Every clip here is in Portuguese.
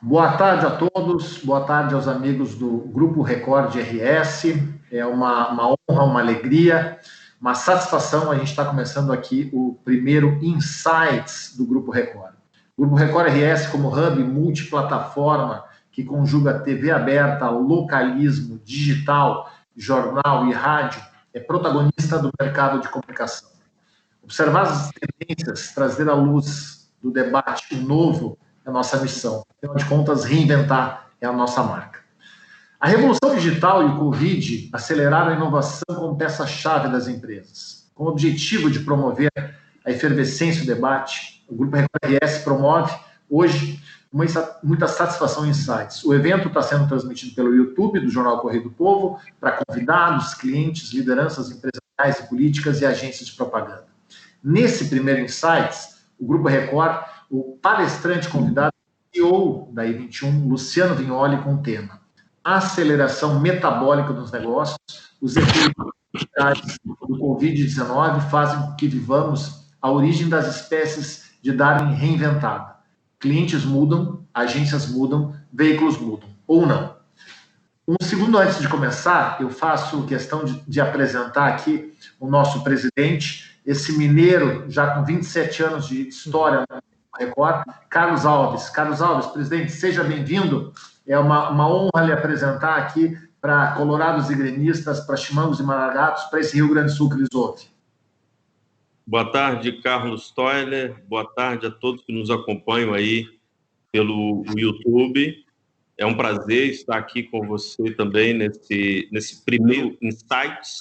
Boa tarde a todos, boa tarde aos amigos do Grupo Record RS. É uma honra, uma alegria, uma satisfação a gente estar começando aqui o primeiro Insights do Grupo Record. O Grupo Record RS como hub multiplataforma que conjuga TV aberta, localismo, digital, jornal e rádio, é protagonista do mercado de comunicação. Observar as tendências, trazer à luz do debate o novo é a nossa missão. Afinal de contas, reinventar é a nossa marca. A revolução digital e o Covid aceleraram a inovação como peça-chave das empresas. Com o objetivo de promover a efervescência do debate, o Grupo Record RS promove hoje muita satisfação em sites. O evento está sendo transmitido pelo YouTube do Jornal Correio do Povo para convidados, clientes, lideranças empresariais e políticas e agências de propaganda. Nesse primeiro Insights, o Grupo Record, o palestrante convidado, CEO da E21, Luciano Vignoli, com o tema Aceleração Metabólica dos Negócios, os efeitos do Covid-19 fazem com que vivamos a origem das espécies de Darwin reinventada. Clientes mudam, agências mudam, veículos mudam, ou não. Um segundo antes de começar, eu faço questão de apresentar aqui o nosso presidente, esse mineiro, já com 27 anos de história no Record, Carlos Alves. Carlos Alves, presidente, seja bem-vindo. É uma honra lhe apresentar aqui para colorados e gremistas, para chimangos e maragatos, para esse Rio Grande do Sul que lhes ouve. Boa tarde, Carlos Toiler. Boa tarde a todos que nos acompanham aí pelo YouTube. É um prazer estar aqui com você também nesse primeiro Insights,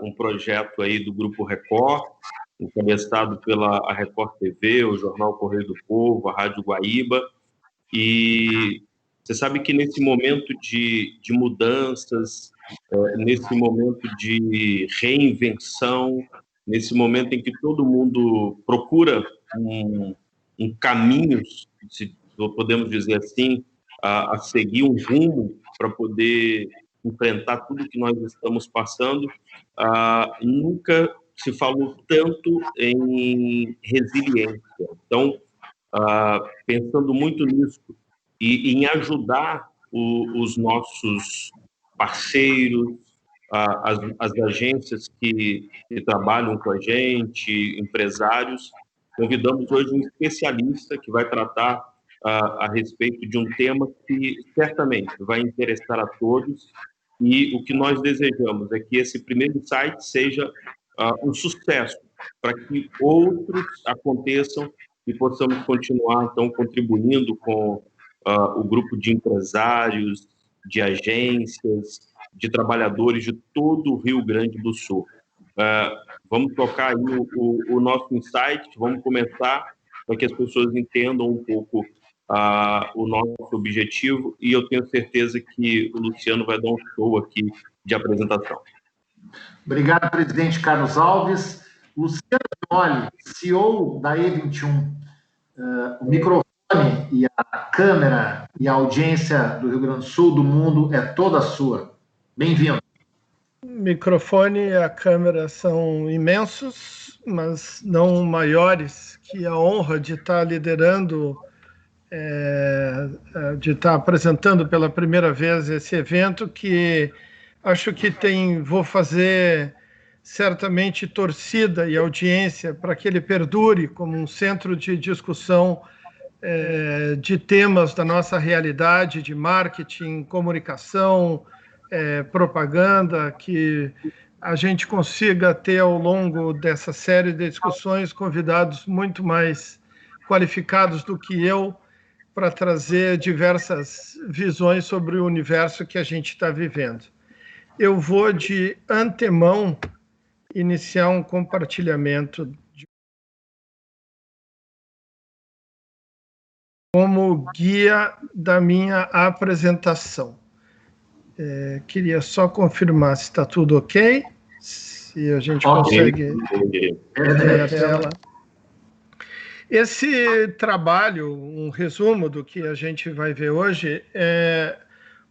um projeto aí do Grupo Record, encabeçado pela Record TV, o Jornal Correio do Povo, a Rádio Guaíba. E você sabe que nesse momento de mudanças, nesse momento de reinvenção, nesse momento em que todo mundo procura um caminho, se podemos dizer assim, a seguir um rumo para poder enfrentar tudo que nós estamos passando, nunca se falou tanto em resiliência. Então, pensando muito nisso e em ajudar os nossos parceiros, as agências que trabalham com a gente, empresários, convidamos hoje um especialista que vai tratar a respeito de um tema que certamente vai interessar a todos, e o que nós desejamos é que esse primeiro site seja um sucesso, para que outros aconteçam e possamos continuar, então, contribuindo com o grupo de empresários, de agências, de trabalhadores de todo o Rio Grande do Sul. Vamos tocar aí o nosso insight, vamos começar para que as pessoas entendam um pouco o nosso objetivo, e eu tenho certeza que o Luciano vai dar um show aqui de apresentação. Obrigado, presidente Carlos Alves. Luciano Vignoli, CEO da E21. O microfone e a câmera e a audiência do Rio Grande do Sul, do mundo, é toda sua. Bem-vindo. O microfone e a câmera são imensos, mas não maiores que a honra de estar liderando, de estar apresentando pela primeira vez esse evento, que acho que vou fazer certamente torcida e audiência para que ele perdure como um centro de discussão de temas da nossa realidade, de marketing, comunicação, propaganda, que a gente consiga ter ao longo dessa série de discussões convidados muito mais qualificados do que eu para trazer diversas visões sobre o universo que a gente está vivendo. Eu vou, de antemão, iniciar um compartilhamento como guia da minha apresentação. Queria só confirmar se está tudo ok, se a gente consegue ver a tela. Esse trabalho, um resumo do que a gente vai ver hoje, é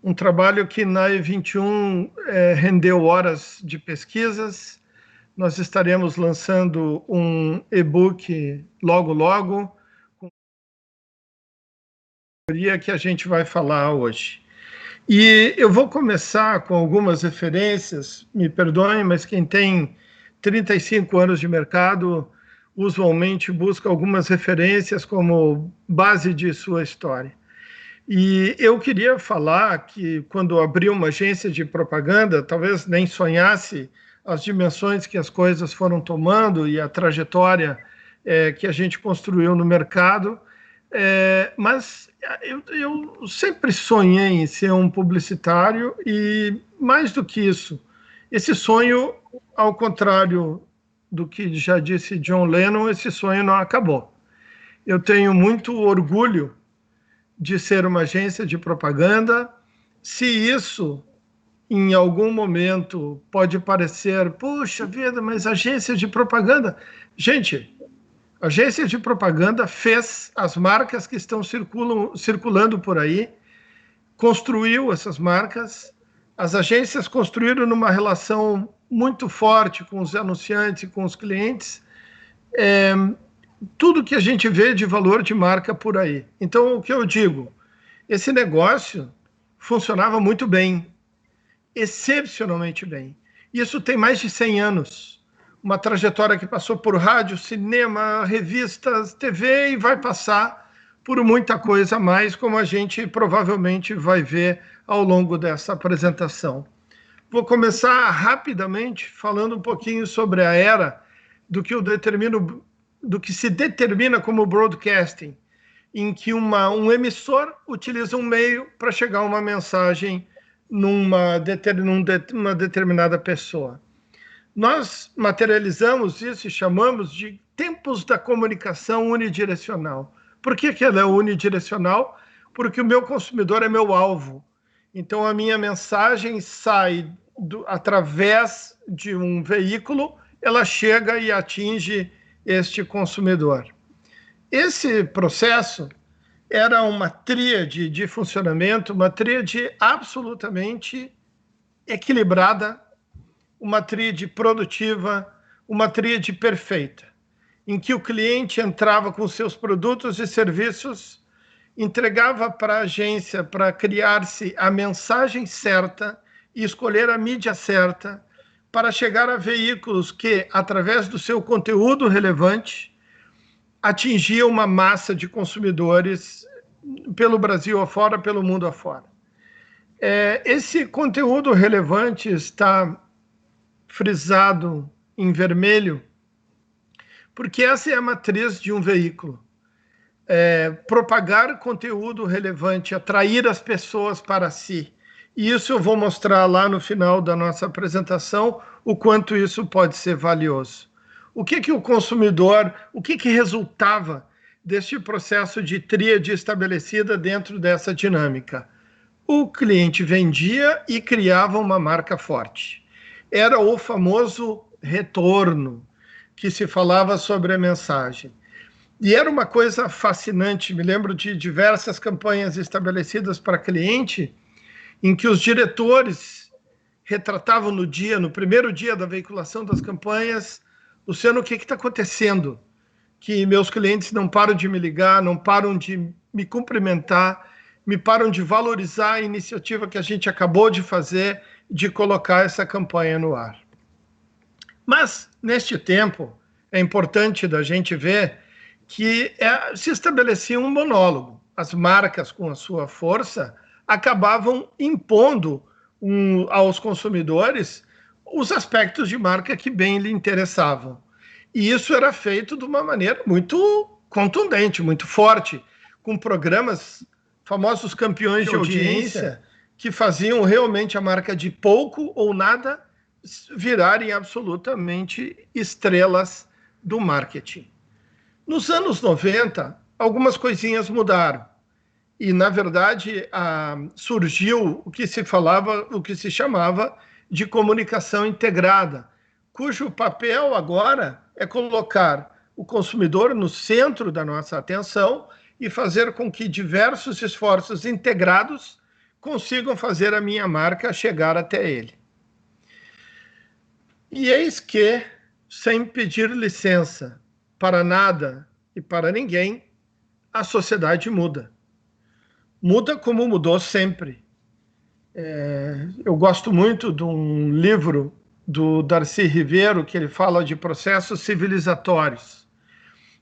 um trabalho que na E21 rendeu horas de pesquisas. Nós estaremos lançando um e-book logo, que a gente vai falar hoje. E eu vou começar com algumas referências, me perdoem, mas quem tem 35 anos de mercado usualmente busca algumas referências como base de sua história. E eu queria falar que quando abri uma agência de propaganda, talvez nem sonhasse as dimensões que as coisas foram tomando e a trajetória que a gente construiu no mercado, mas eu sempre sonhei em ser um publicitário e, mais do que isso, esse sonho, ao contrário do que já disse John Lennon, esse sonho não acabou. Eu tenho muito orgulho de ser uma agência de propaganda. Se isso, em algum momento, pode parecer, puxa vida, mas agência de propaganda... Gente, a agência de propaganda fez as marcas que estão circulando por aí, construiu essas marcas, as agências construíram numa relação muito forte com os anunciantes e com os clientes, tudo que a gente vê de valor de marca por aí. Então, o que eu digo, esse negócio funcionava muito bem, excepcionalmente bem. Isso tem mais de 100 anos. Uma trajetória que passou por rádio, cinema, revistas, TV e vai passar por muita coisa a mais, como a gente provavelmente vai ver ao longo dessa apresentação. Vou começar rapidamente falando um pouquinho sobre a era do que se determina como broadcasting, em que um emissor utiliza um meio para chegar uma mensagem numa determinada pessoa. Nós materializamos isso e chamamos de tempos da comunicação unidirecional. Por que ela é unidirecional? Porque o meu consumidor é meu alvo. Então, a minha mensagem sai através de um veículo, ela chega e atinge este consumidor. Esse processo era uma tríade de funcionamento, uma tríade absolutamente equilibrada, uma tríade produtiva, uma tríade perfeita, em que o cliente entrava com seus produtos e serviços, entregava para a agência para criar-se a mensagem certa e escolher a mídia certa para chegar a veículos que, através do seu conteúdo relevante, atingiam uma massa de consumidores pelo Brasil afora, pelo mundo afora. Esse conteúdo relevante está frisado em vermelho, porque essa é a matriz de um veículo. Propagar conteúdo relevante, atrair as pessoas para si. E isso eu vou mostrar lá no final da nossa apresentação, o quanto isso pode ser valioso. O que o consumidor, o que resultava deste processo de tríade estabelecida dentro dessa dinâmica? O cliente vendia e criava uma marca forte. Era o famoso retorno, que se falava sobre a mensagem. E era uma coisa fascinante, me lembro de diversas campanhas estabelecidas para cliente, em que os diretores retratavam no primeiro dia da veiculação das campanhas, Luciano, o que está acontecendo? Que meus clientes não param de me ligar, não param de me cumprimentar, me param de valorizar a iniciativa que a gente acabou de fazer, de colocar essa campanha no ar. Mas, neste tempo, é importante da gente ver que se estabelecia um monólogo. As marcas, com a sua força, acabavam impondo aos consumidores os aspectos de marca que bem lhe interessavam. E isso era feito de uma maneira muito contundente, muito forte, com programas famosos campeões de audiência, que faziam realmente a marca de pouco ou nada virarem absolutamente estrelas do marketing. Nos anos 90, algumas coisinhas mudaram. E, na verdade, surgiu o que se chamava de comunicação integrada, cujo papel agora é colocar o consumidor no centro da nossa atenção e fazer com que diversos esforços integrados consigam fazer a minha marca chegar até ele. E eis que, sem pedir licença para nada e para ninguém, a sociedade muda. muda como mudou sempre. Eu gosto muito de um livro do Darcy Ribeiro, que ele fala de processos civilizatórios.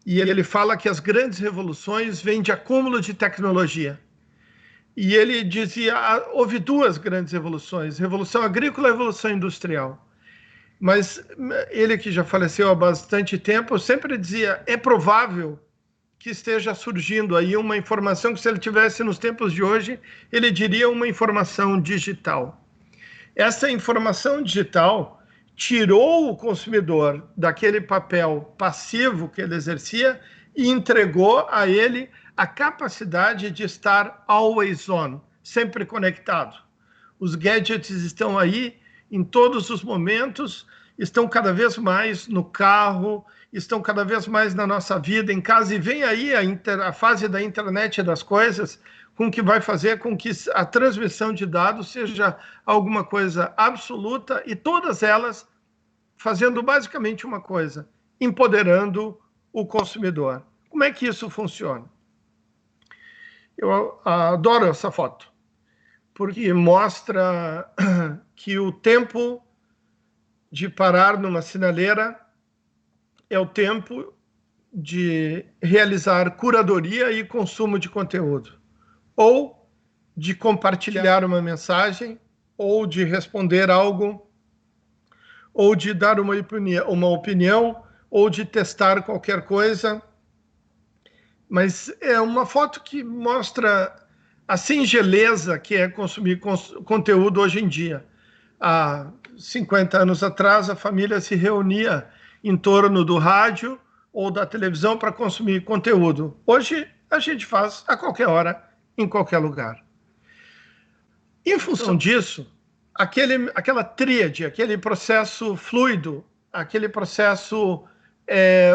E ele fala que as grandes revoluções vêm de acúmulo de tecnologia. E ele dizia, houve duas grandes revoluções, Revolução Agrícola e Revolução Industrial. Mas ele, que já faleceu há bastante tempo, sempre dizia, é provável que esteja surgindo aí uma informação que, se ele tivesse nos tempos de hoje, ele diria uma informação digital. Essa informação digital tirou o consumidor daquele papel passivo que ele exercia e entregou a ele a capacidade de estar always on, sempre conectado. Os gadgets estão aí em todos os momentos, estão cada vez mais no carro, estão cada vez mais na nossa vida, em casa, e vem aí a fase da internet das coisas, com que vai fazer com que a transmissão de dados seja alguma coisa absoluta, e todas elas fazendo basicamente uma coisa, empoderando o consumidor. Como é que isso funciona? Eu adoro essa foto, porque mostra que o tempo de parar numa sinaleira é o tempo de realizar curadoria e consumo de conteúdo, ou de compartilhar uma mensagem, ou de responder algo, ou de dar uma opinião, ou de testar qualquer coisa. Mas é uma foto que mostra a singeleza que é consumir conteúdo hoje em dia. Há 50 anos atrás, a família se reunia em torno do rádio ou da televisão para consumir conteúdo. Hoje, a gente faz a qualquer hora, em qualquer lugar. Em função disso, aquela tríade, aquele processo fluido, aquele processo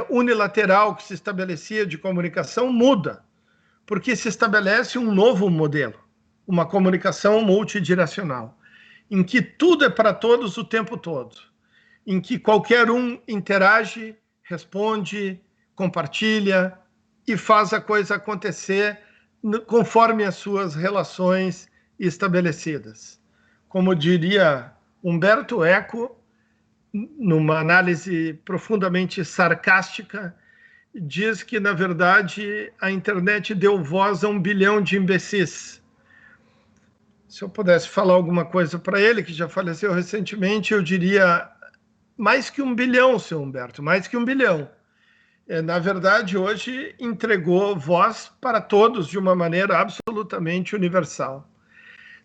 unilateral que se estabelecia de comunicação muda, porque se estabelece um novo modelo, uma comunicação multidirecional, em que tudo é para todos o tempo todo, em que qualquer um interage, responde, compartilha e faz a coisa acontecer conforme as suas relações estabelecidas. Como diria Humberto Eco, numa análise profundamente sarcástica, diz que, na verdade, a internet deu voz a 1 bilhão de imbecis. Se eu pudesse falar alguma coisa para ele, que já faleceu recentemente, eu diria mais que 1 bilhão, seu Humberto, mais que 1 bilhão. Na verdade, hoje entregou voz para todos de uma maneira absolutamente universal.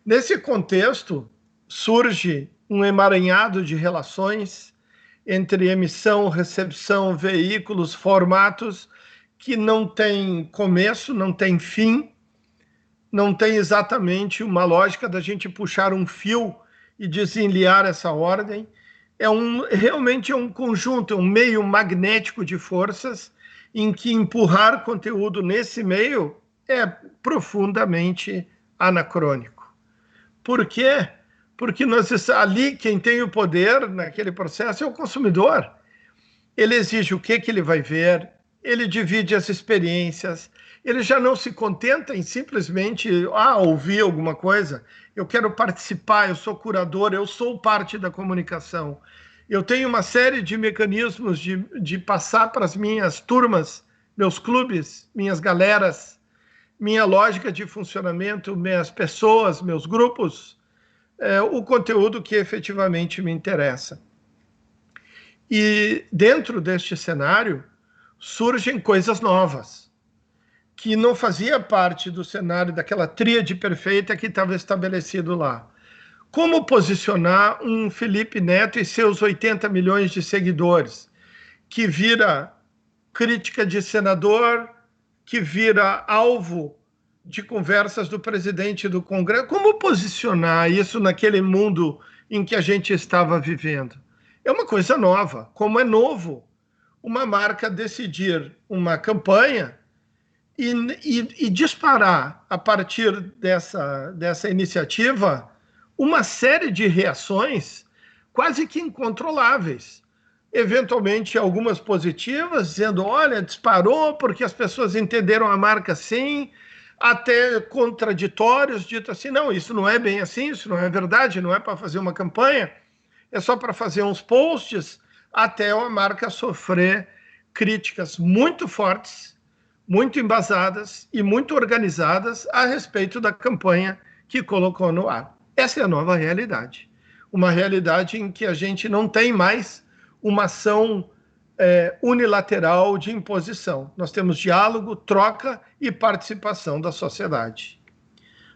Nesse contexto, surge um emaranhado de relações entre emissão, recepção, veículos, formatos, que não tem começo, não tem fim, não tem exatamente uma lógica da gente puxar um fio e desenliar essa ordem. Realmente é um conjunto, é um meio magnético de forças em que empurrar conteúdo nesse meio é profundamente anacrônico. Por quê? Porque ali quem tem o poder naquele processo é o consumidor. Ele exige o que ele vai ver, ele divide as experiências, ele já não se contenta em simplesmente ouvir alguma coisa. Eu quero participar, eu sou curador, eu sou parte da comunicação. Eu tenho uma série de mecanismos de passar para as minhas turmas, meus clubes, minhas galeras, minha lógica de funcionamento, minhas pessoas, meus grupos, o conteúdo que efetivamente me interessa. E dentro deste cenário surgem coisas novas, que não fazia parte do cenário daquela tríade perfeita que estava estabelecido lá. Como posicionar um Felipe Neto e seus 80 milhões de seguidores, que vira crítica de senador, que vira alvo de conversas do presidente do Congresso? Como posicionar isso naquele mundo em que a gente estava vivendo? É uma coisa nova, como é novo uma marca decidir uma campanha e disparar, a partir dessa iniciativa, uma série de reações quase que incontroláveis. Eventualmente, algumas positivas, dizendo, olha, disparou porque as pessoas entenderam a marca assim, até contraditórios, dito assim, não, isso não é bem assim, isso não é verdade, não é para fazer uma campanha, é só para fazer uns posts, até a marca sofrer críticas muito fortes, muito embasadas e muito organizadas a respeito da campanha que colocou no ar. Essa é a nova realidade. Uma realidade em que a gente não tem mais uma ação unilateral de imposição. Nós temos diálogo, troca e participação da sociedade.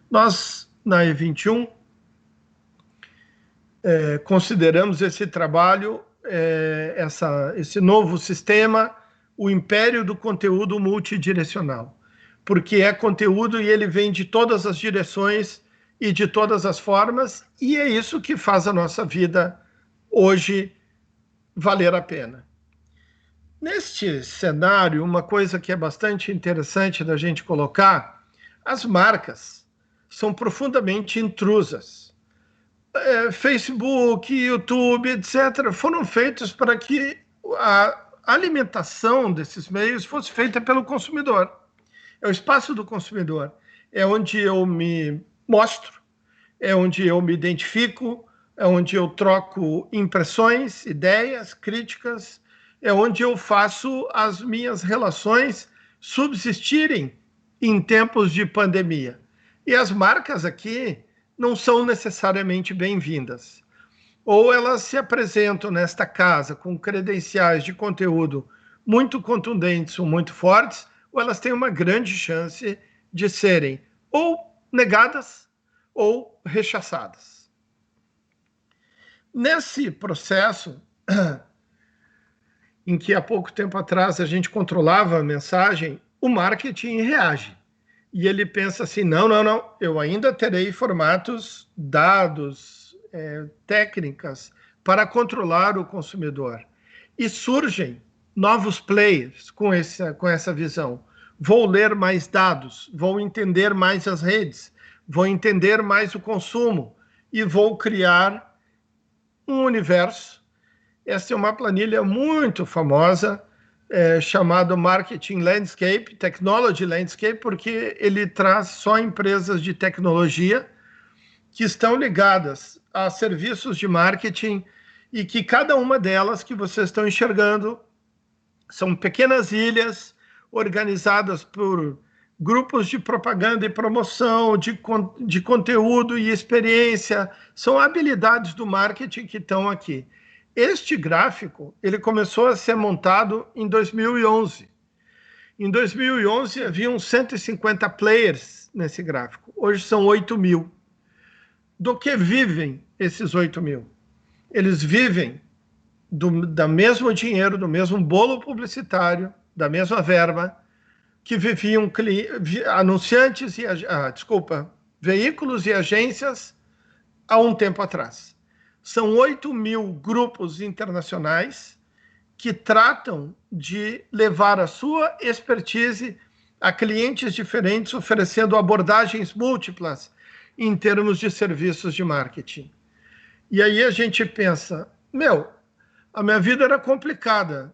Nós, na E21, consideramos esse trabalho, esse novo sistema, o império do conteúdo multidirecional, porque é conteúdo e ele vem de todas as direções e de todas as formas, e é isso que faz a nossa vida hoje valer a pena. Neste cenário, uma coisa que é bastante interessante da gente colocar, as marcas são profundamente intrusas. Facebook, YouTube, etc., foram feitos para que a alimentação desses meios fosse feita pelo consumidor. É o espaço do consumidor. É onde eu me mostro, é onde eu me identifico, é onde eu troco impressões, ideias, críticas, é onde eu faço as minhas relações subsistirem em tempos de pandemia. E as marcas aqui não são necessariamente bem-vindas. Ou elas se apresentam nesta casa com credenciais de conteúdo muito contundentes ou muito fortes, ou elas têm uma grande chance de serem ou negadas ou rechaçadas. Nesse processo, em que há pouco tempo atrás a gente controlava a mensagem, o marketing reage. E ele pensa assim, não, eu ainda terei formatos, dados, técnicas para controlar o consumidor. E surgem novos players com essa visão. Vou ler mais dados, vou entender mais as redes, vou entender mais o consumo e vou criar um universo. Essa é uma planilha muito famosa, chamada Marketing Landscape, Technology Landscape, porque ele traz só empresas de tecnologia que estão ligadas a serviços de marketing e que cada uma delas que vocês estão enxergando são pequenas ilhas organizadas por grupos de propaganda e promoção, de conteúdo e experiência. São habilidades do marketing que estão aqui. Este gráfico, ele começou a ser montado em 2011. Em 2011, haviam 150 players nesse gráfico. Hoje são 8.000. Do que vivem esses 8.000? Eles vivem do mesmo dinheiro, do mesmo bolo publicitário, da mesma verba, que viviam anunciantes e veículos e agências há um tempo atrás. São 8.000 grupos internacionais que tratam de levar a sua expertise a clientes diferentes, oferecendo abordagens múltiplas em termos de serviços de marketing. E aí a gente pensa, a minha vida era complicada,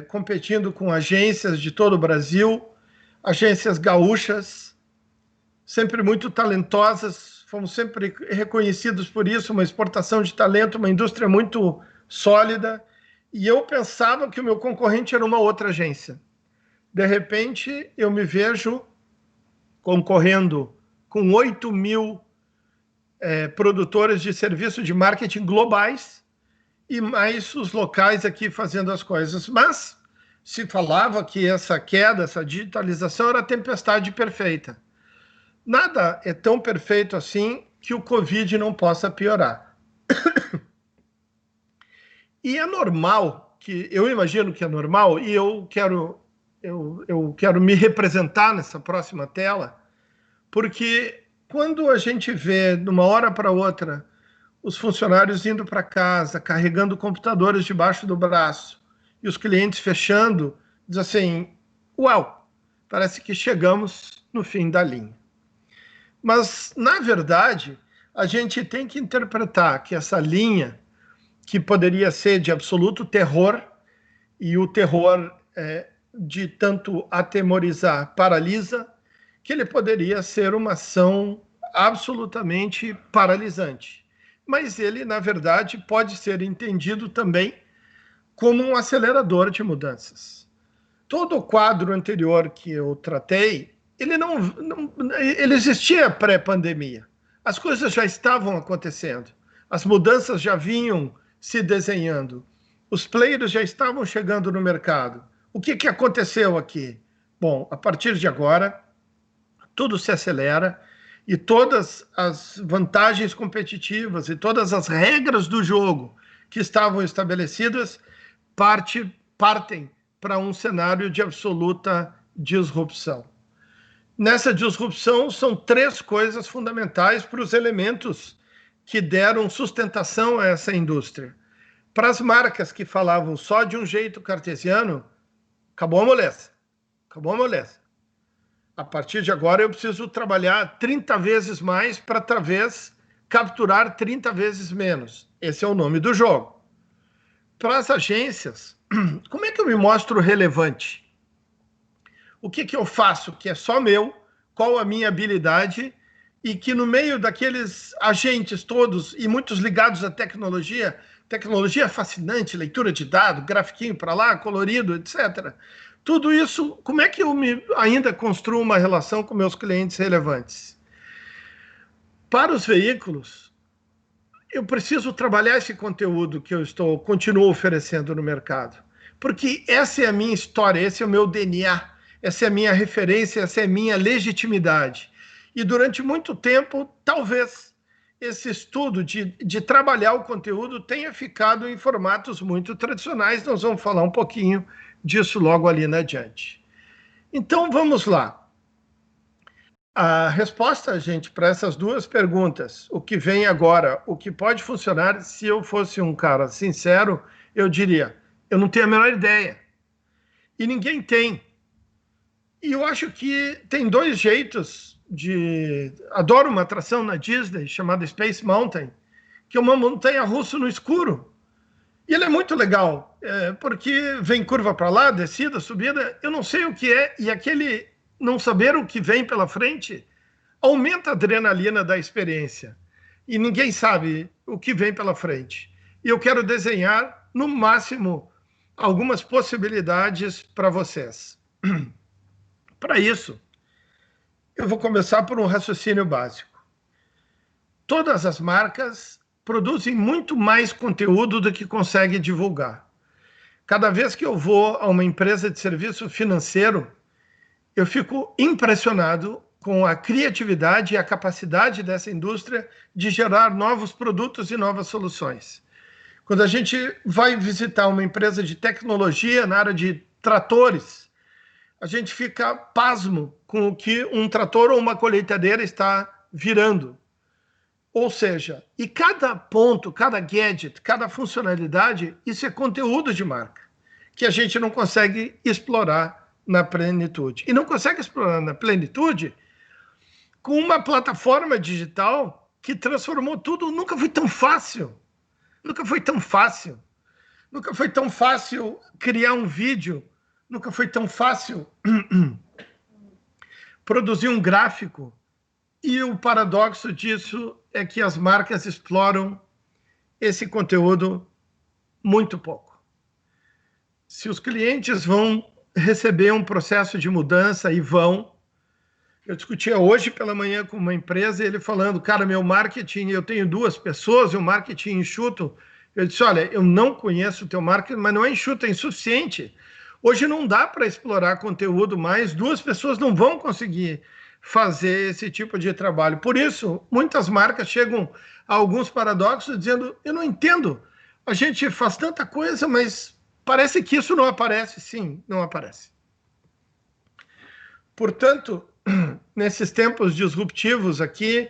competindo com agências de todo o Brasil, agências gaúchas, sempre muito talentosas, fomos sempre reconhecidos por isso, uma exportação de talento, uma indústria muito sólida, e eu pensava que o meu concorrente era uma outra agência. De repente, eu me vejo concorrendo com 8.000 produtores de serviço de marketing globais e mais os locais aqui fazendo as coisas. Mas se falava que essa queda, essa digitalização era a tempestade perfeita. Nada é tão perfeito assim que o Covid não possa piorar. E é normal, eu imagino que é normal, e eu quero me representar nessa próxima tela, porque quando a gente vê, de uma hora para outra, os funcionários indo para casa, carregando computadores debaixo do braço, e os clientes fechando, diz assim, uau, parece que chegamos no fim da linha. Mas, na verdade, a gente tem que interpretar que essa linha, que poderia ser de absoluto terror, e o terror de tanto atemorizar paralisa, que ele poderia ser uma ação absolutamente paralisante. Mas ele, na verdade, pode ser entendido também como um acelerador de mudanças. Todo o quadro anterior que eu tratei, ele existia pré-pandemia. As coisas já estavam acontecendo, as mudanças já vinham se desenhando, os players já estavam chegando no mercado. O que aconteceu aqui? Bom, a partir de agora, tudo se acelera e todas as vantagens competitivas e todas as regras do jogo que estavam estabelecidas partem para um cenário de absoluta disrupção. Nessa disrupção, são 3 coisas fundamentais para os elementos que deram sustentação a essa indústria. Para as marcas que falavam só de um jeito cartesiano, acabou a moleza. Acabou a moleza. A partir de agora, eu preciso trabalhar 30 vezes mais para, talvez, capturar 30 vezes menos. Esse é o nome do jogo. Para as agências, como é que eu me mostro relevante? O que eu faço que é só meu, qual a minha habilidade, e que no meio daqueles agentes todos, e muitos ligados à tecnologia fascinante, leitura de dados, grafiquinho para lá, colorido, etc. Tudo isso, como é que eu ainda construo uma relação com meus clientes relevantes? Para os veículos, eu preciso trabalhar esse conteúdo que eu continuo oferecendo no mercado, porque essa é a minha história, esse é o meu DNA, essa é a minha referência, essa é a minha legitimidade. E durante muito tempo, talvez, esse estudo de trabalhar o conteúdo tenha ficado em formatos muito tradicionais. Nós vamos falar um pouquinho disso logo ali na adiante. Então, vamos lá. A resposta, gente, para essas 2 perguntas, o que vem agora, o que pode funcionar, se eu fosse um cara sincero, eu diria, eu não tenho a menor ideia. E ninguém tem. E eu acho que tem 2 jeitos Adoro uma atração na Disney chamada Space Mountain, que é uma montanha-russa no escuro. E ele é muito legal, porque vem curva para lá, descida, subida, eu não sei o que é, e aquele não saber o que vem pela frente aumenta a adrenalina da experiência. E ninguém sabe o que vem pela frente. E eu quero desenhar, no máximo, algumas possibilidades para vocês. Para isso, eu vou começar por um raciocínio básico. Todas as marcas produzem muito mais conteúdo do que conseguem divulgar. Cada vez que eu vou a uma empresa de serviço financeiro, eu fico impressionado com a criatividade e a capacidade dessa indústria de gerar novos produtos e novas soluções. Quando a gente vai visitar uma empresa de tecnologia na área de tratores, a gente fica pasmo com o que um trator ou uma colheitadeira está virando. Ou seja, e cada ponto, cada gadget, cada funcionalidade, isso é conteúdo de marca, que a gente não consegue explorar na plenitude. E não consegue explorar na plenitude com uma plataforma digital que transformou tudo. Nunca foi tão fácil. Nunca foi tão fácil. Nunca foi tão fácil criar um vídeo. Nunca foi tão fácil produzir um gráfico. E o paradoxo disso é que as marcas exploram esse conteúdo muito pouco. Se os clientes vão receber um processo de mudança, e vão... Eu discutia hoje pela manhã com uma empresa, e ele falando, cara, meu marketing, eu tenho 2 pessoas, e o marketing enxuto. Eu disse, olha, eu não conheço o teu marketing, mas não é enxuto, é insuficiente. Hoje não dá para explorar conteúdo mais, 2 pessoas não vão conseguir fazer esse tipo de trabalho. Por isso, muitas marcas chegam a alguns paradoxos dizendo, eu não entendo, a gente faz tanta coisa, mas parece que isso não aparece. Sim, não aparece. Portanto, nesses tempos disruptivos aqui,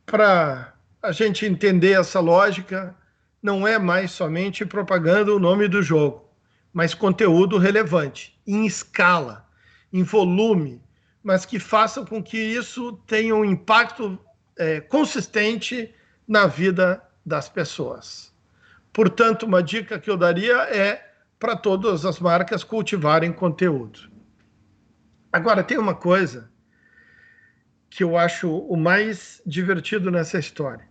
para a gente entender essa lógica, não é mais somente propaganda o nome do jogo, mas conteúdo relevante, em escala, em volume, mas que façam com que isso tenha um impacto consistente na vida das pessoas. Portanto, uma dica que eu daria é para todas as marcas cultivarem conteúdo. Agora, tem uma coisa que eu acho o mais divertido nessa história.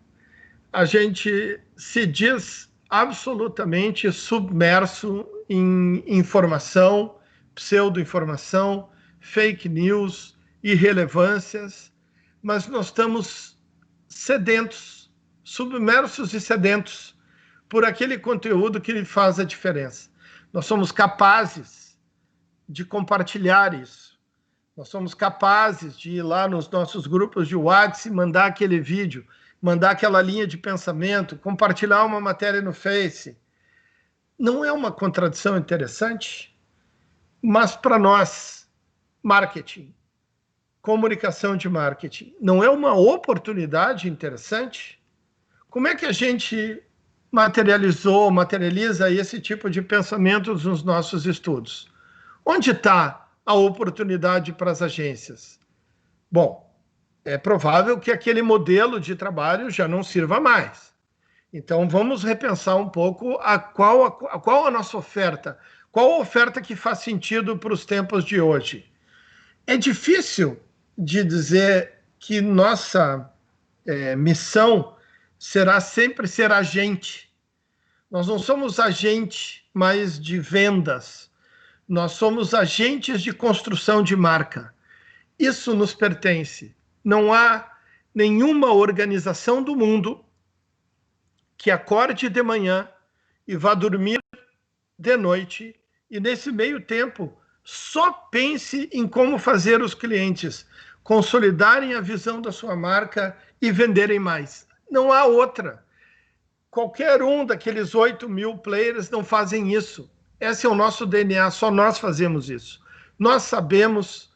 A gente se diz absolutamente submerso em informação, pseudo-informação, fake news, irrelevâncias, mas nós estamos sedentos, submersos e sedentos por aquele conteúdo que faz a diferença. Nós somos capazes de compartilhar isso. Nós somos capazes de ir lá nos nossos grupos de WhatsApp, mandar aquele vídeo, mandar aquela linha de pensamento, compartilhar uma matéria no Face. Não é uma contradição interessante? Mas para nós, marketing, comunicação de marketing, não é uma oportunidade interessante? Como é que a gente materializa esse tipo de pensamentos nos nossos estudos? Onde está a oportunidade para as agências? Bom, é provável que aquele modelo de trabalho já não sirva mais. Então, vamos repensar um pouco qual a nossa oferta, qual a oferta que faz sentido para os tempos de hoje. É difícil de dizer que nossa missão será sempre ser agente. Nós não somos agente mais de vendas, nós somos agentes de construção de marca. Isso nos pertence. Não há nenhuma organização do mundo que acorde de manhã e vá dormir de noite e, nesse meio tempo, só pense em como fazer os clientes consolidarem a visão da sua marca e venderem mais. Não há outra. Qualquer um daqueles 8 mil players não fazem isso. Esse é o nosso DNA, só nós fazemos isso. Nós sabemos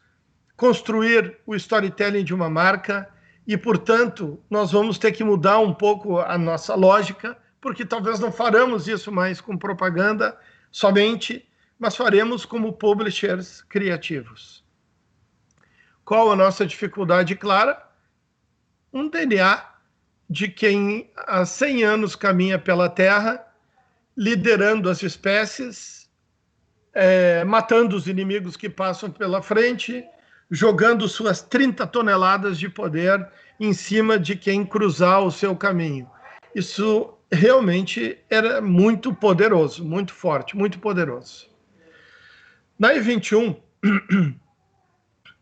construir o storytelling de uma marca e, portanto, nós vamos ter que mudar um pouco a nossa lógica, porque talvez não faremos isso mais com propaganda somente, mas faremos como publishers criativos. Qual a nossa dificuldade clara? Um DNA de quem há 100 anos caminha pela Terra, liderando as espécies, matando os inimigos que passam pela frente, jogando suas 30 toneladas de poder em cima de quem cruzar o seu caminho. Isso realmente era muito poderoso, muito forte, muito poderoso. Na E21,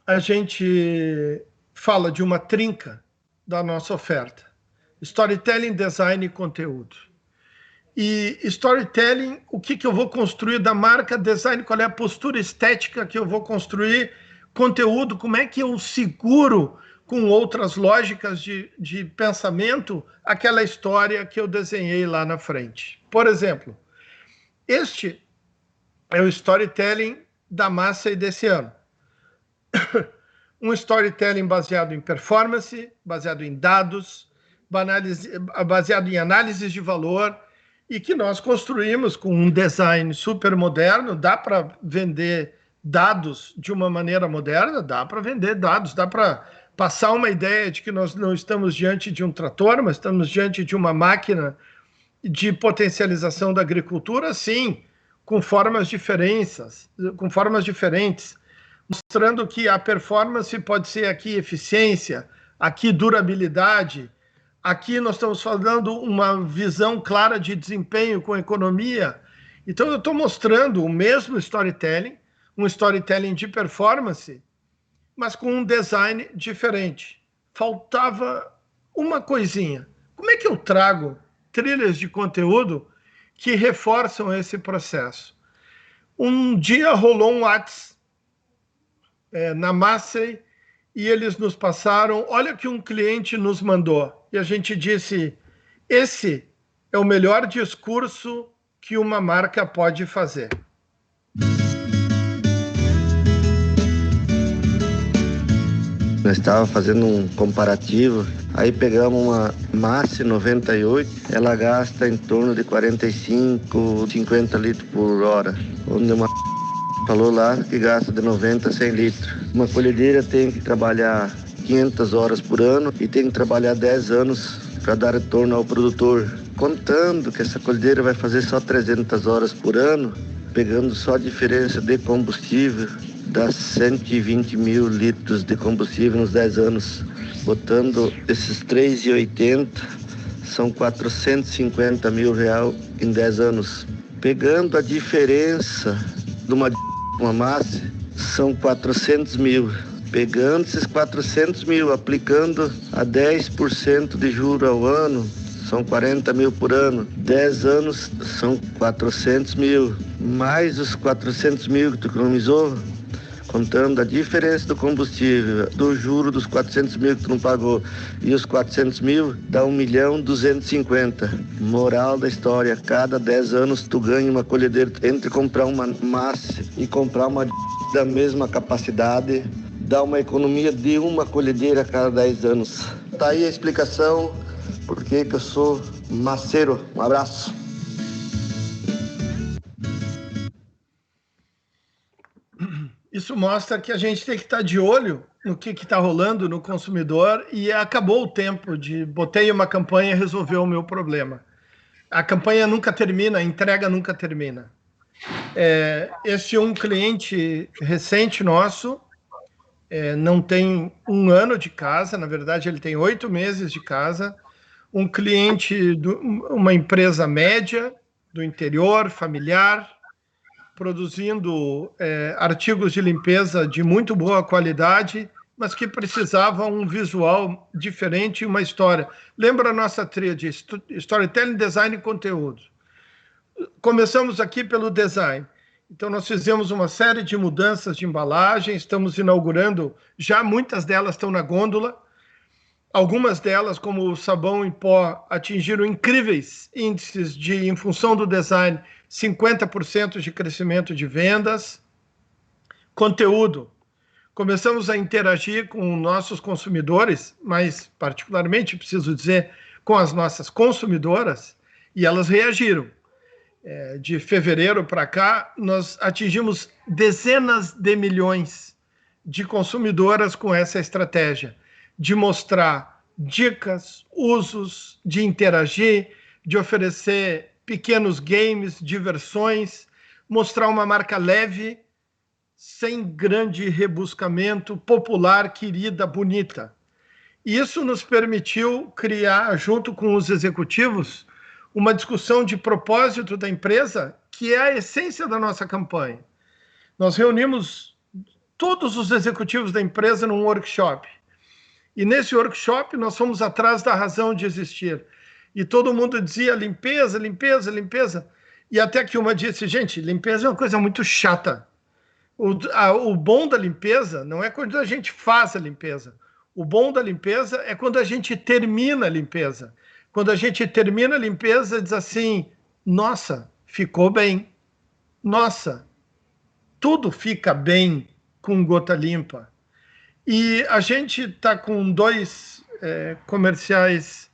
a gente fala de uma trinca da nossa oferta: storytelling, design e conteúdo. E storytelling, o que eu vou construir da marca, design, qual é a postura estética que eu vou construir, conteúdo, como é que eu seguro com outras lógicas de pensamento aquela história que eu desenhei lá na frente. Por exemplo, este é o storytelling da Massey desse ano. Um storytelling baseado em performance, baseado em dados, baseado em análises de valor, e que nós construímos com um design super moderno. Dá para vender dados de uma maneira moderna, dá para vender dados, dá para passar uma ideia de que nós não estamos diante de um trator, mas estamos diante de uma máquina de potencialização da agricultura, sim, com formas diferentes, mostrando que a performance pode ser aqui eficiência, aqui durabilidade, aqui nós estamos falando uma visão clara de desempenho com economia. Então eu estou mostrando o mesmo storytelling, um storytelling de performance, mas com um design diferente. Faltava uma coisinha. Como é que eu trago trilhas de conteúdo que reforçam esse processo? Um dia rolou um WhatsApp na Massey e eles nos passaram: olha o que um cliente nos mandou. E a gente disse: esse é o melhor discurso que uma marca pode fazer. Nós estávamos fazendo um comparativo, aí pegamos uma Massey 98, ela gasta em torno de 45, 50 litros por hora, onde uma falou lá que gasta de 90 a 100 litros. Uma colhedeira tem que trabalhar 500 horas por ano e tem que trabalhar 10 anos para dar retorno ao produtor. Contando que essa colhedeira vai fazer só 300 horas por ano, pegando só a diferença de combustível, dá 120 mil litros de combustível nos 10 anos. Botando esses 3,80, são 450 mil reais em 10 anos. Pegando a diferença de uma massa, são 400 mil. Pegando esses 400 mil, aplicando a 10% de juros ao ano, são 40 mil por ano. 10 anos são 400 mil. Mais os 400 mil que tu economizou, contando a diferença do combustível, do juro dos 400 mil que tu não pagou e os 400 mil, dá 1.250.000. Moral da história, cada 10 anos tu ganha uma colhedeira. Entre comprar uma massa e comprar uma da mesma capacidade, dá uma economia de uma colhedeira a cada 10 anos. Tá aí a explicação por que eu sou maceiro. Um abraço. Isso mostra que a gente tem que estar de olho no que está rolando no consumidor, e acabou o tempo de botei uma campanha e resolveu o meu problema. A campanha nunca termina, a entrega nunca termina. Esse é um cliente recente nosso, não tem 1 ano de casa, na verdade ele tem 8 meses de casa, um cliente de uma empresa média do interior, familiar, produzindo artigos de limpeza de muito boa qualidade, mas que precisava um visual diferente e uma história. Lembra a nossa tríade, storytelling, design e conteúdo. Começamos aqui pelo design. Então, nós fizemos uma série de mudanças de embalagem, estamos inaugurando, já muitas delas estão na gôndola. Algumas delas, como o sabão em pó, atingiram incríveis índices de, em função do design, 50% de crescimento de vendas. Conteúdo. Começamos a interagir com nossos consumidores, mas particularmente, preciso dizer, com as nossas consumidoras, e elas reagiram. De fevereiro para cá, nós atingimos dezenas de milhões de consumidoras com essa estratégia, de mostrar dicas, usos, de interagir, de oferecer pequenos games, diversões, mostrar uma marca leve, sem grande rebuscamento, popular, querida, bonita. Isso nos permitiu criar, junto com os executivos, uma discussão de propósito da empresa, que é a essência da nossa campanha. Nós reunimos todos os executivos da empresa num workshop. E nesse workshop nós fomos atrás da razão de existir. E todo mundo dizia limpeza, limpeza, limpeza. E até que uma disse, gente, limpeza é uma coisa muito chata. O bom da limpeza não é quando a gente faz a limpeza. O bom da limpeza é quando a gente termina a limpeza. Quando a gente termina a limpeza, diz assim, nossa, ficou bem. Nossa, tudo fica bem com Gota Limpa. E a gente está com 2 comerciais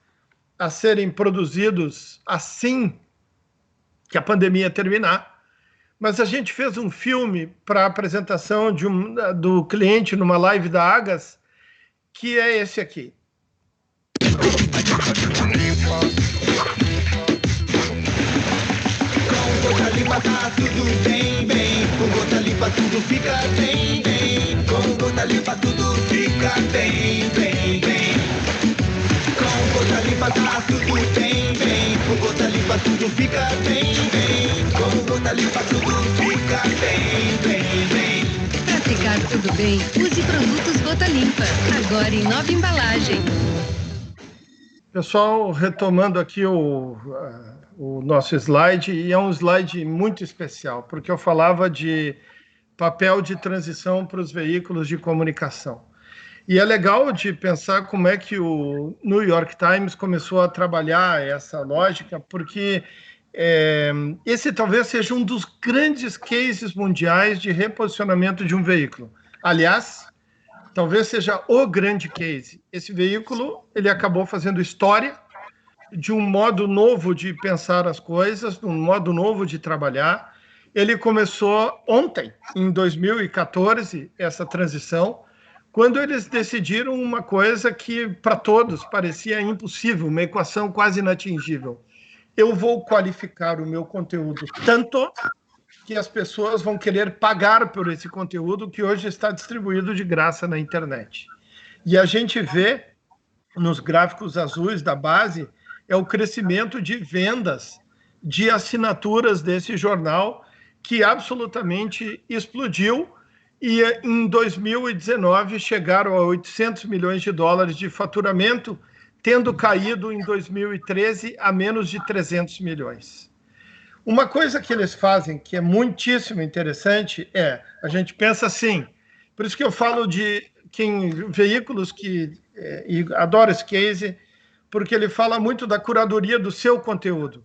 a serem produzidos assim que a pandemia terminar. Mas a gente fez um filme para a apresentação do cliente numa live da Agas, que é esse aqui. Com Gota Limpa tá tudo bem, bem. Com Gota Limpa tudo fica bem, bem. Com Gota Limpa tudo fica bem, bem, bem. Com Gota Limpa tá tudo bem, bem. Com Gota Limpa tudo fica bem, bem. Com Gota Limpa tudo fica bem, bem, bem. Pra ficar tudo bem, use produtos Gota Limpa. Agora em nova embalagem. Pessoal, retomando aqui o nosso slide, e é um slide muito especial, porque eu falava de papel de transição para os veículos de comunicação. E é legal de pensar como é que o New York Times começou a trabalhar essa lógica, porque esse talvez seja um dos grandes cases mundiais de reposicionamento de um veículo. Aliás, talvez seja o grande case. Esse veículo, ele acabou fazendo história de um modo novo de pensar as coisas, de um modo novo de trabalhar. Ele começou ontem, em 2014, essa transição, quando eles decidiram uma coisa que, para todos, parecia impossível, uma equação quase inatingível. Eu vou qualificar o meu conteúdo tanto que as pessoas vão querer pagar por esse conteúdo que hoje está distribuído de graça na internet. E a gente vê nos gráficos azuis da base é o crescimento de vendas de assinaturas desse jornal, que absolutamente explodiu, e em 2019 chegaram a 800 milhões de dólares de faturamento, tendo caído em 2013 a menos de 300 milhões. Uma coisa que eles fazem que é muitíssimo interessante é, a gente pensa assim, por isso que eu falo de veículos que e adoro esse case, porque ele fala muito da curadoria do seu conteúdo.